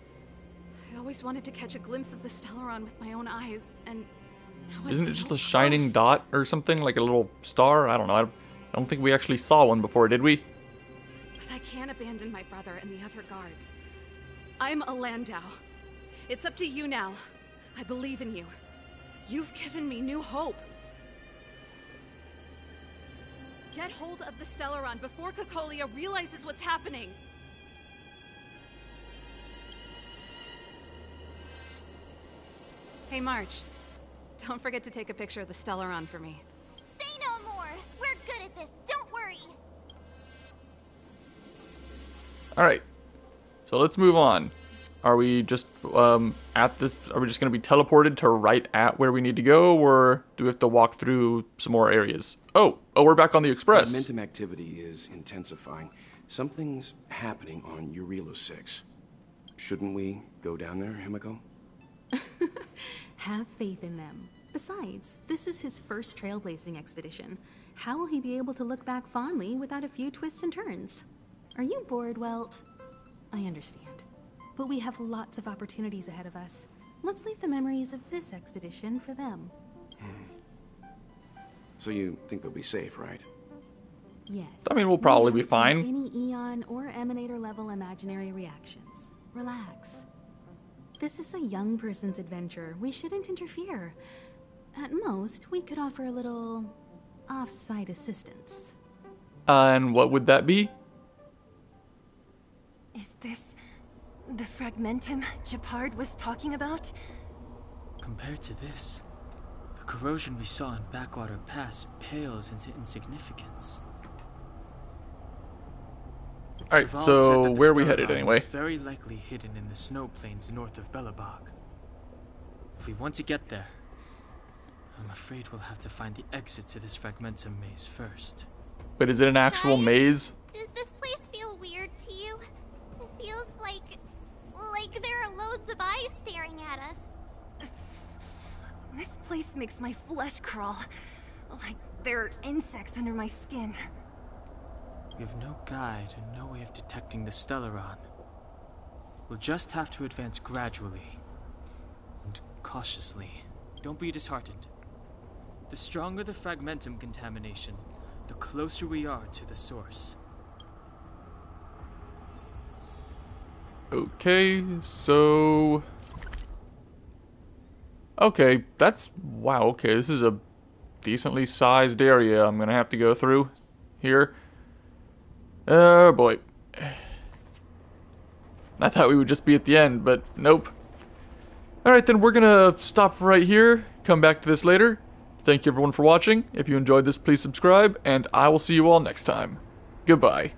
S7: I always wanted to catch a glimpse of the Stellaron with my own eyes, and now
S1: Isn't it
S7: it's
S1: just
S7: so
S1: a shining
S7: close.
S1: dot or something? Like a little star? I don't know. I don't think we actually saw one before, did we?
S7: But I can't abandon my brother and the other guards. I'm a Landau. It's up to you now. I believe in you. You've given me new hope. Get hold of the Stellaron before Cocolia realizes what's happening. Hey, March. Don't forget to take a picture of the Stellaron for me.
S2: Say no more. We're good at this. Don't worry.
S1: Alright. So let's move on. Are we just at this? Are we just going to be teleported to right at where we need to go, or do we have to walk through some more areas? Oh, we're back on the express.
S18: Fragmentum activity is intensifying. Something's happening on Eurilo 6. Shouldn't we go down there, Himiko?
S19: Have faith in them. Besides, this is his first trailblazing expedition. How will he be able to look back fondly without a few twists and turns? Are you bored, Welt? I understand. But we have lots of opportunities ahead of us. Let's leave the memories of this expedition for them.
S18: So you think they'll be safe, right?
S19: Yes.
S1: I mean, we'll probably be
S19: We haven't
S1: fine.
S19: seen any Eon or Emanator level imaginary reactions. Relax. This is a young person's adventure. We shouldn't interfere. At most, we could offer a little off-site assistance.
S1: And what would that be?
S8: Is this the Fragmentum Japard was talking about?
S6: Compared to this, the corrosion we saw in Backwater Pass pales into insignificance.
S1: Alright,
S6: Serval
S1: so
S6: said that the
S1: where are we headed
S6: Stellaron
S1: anyway?
S6: was very likely hidden in the snow plains north of Belobog. If we want to get there, I'm afraid we'll have to find the exit to this Fragmentum maze first.
S1: But is it an actual maze?
S2: Does this place feel weird to you? It feels like there are loads of eyes staring at us.
S8: This place makes my flesh crawl. Like there are insects under my skin.
S6: We have no guide and no way of detecting the Stellaron. We'll just have to advance gradually and cautiously. Don't be disheartened. The stronger the Fragmentum contamination, the closer we are to the source.
S1: Okay, so... Okay, that's... Wow, okay, this is a decently sized area I'm gonna have to go through here. Oh boy. I thought we would just be at the end, but nope. Alright then, we're gonna stop right here, come back to this later. Thank you everyone for watching. If you enjoyed this, please subscribe, and I will see you all next time. Goodbye.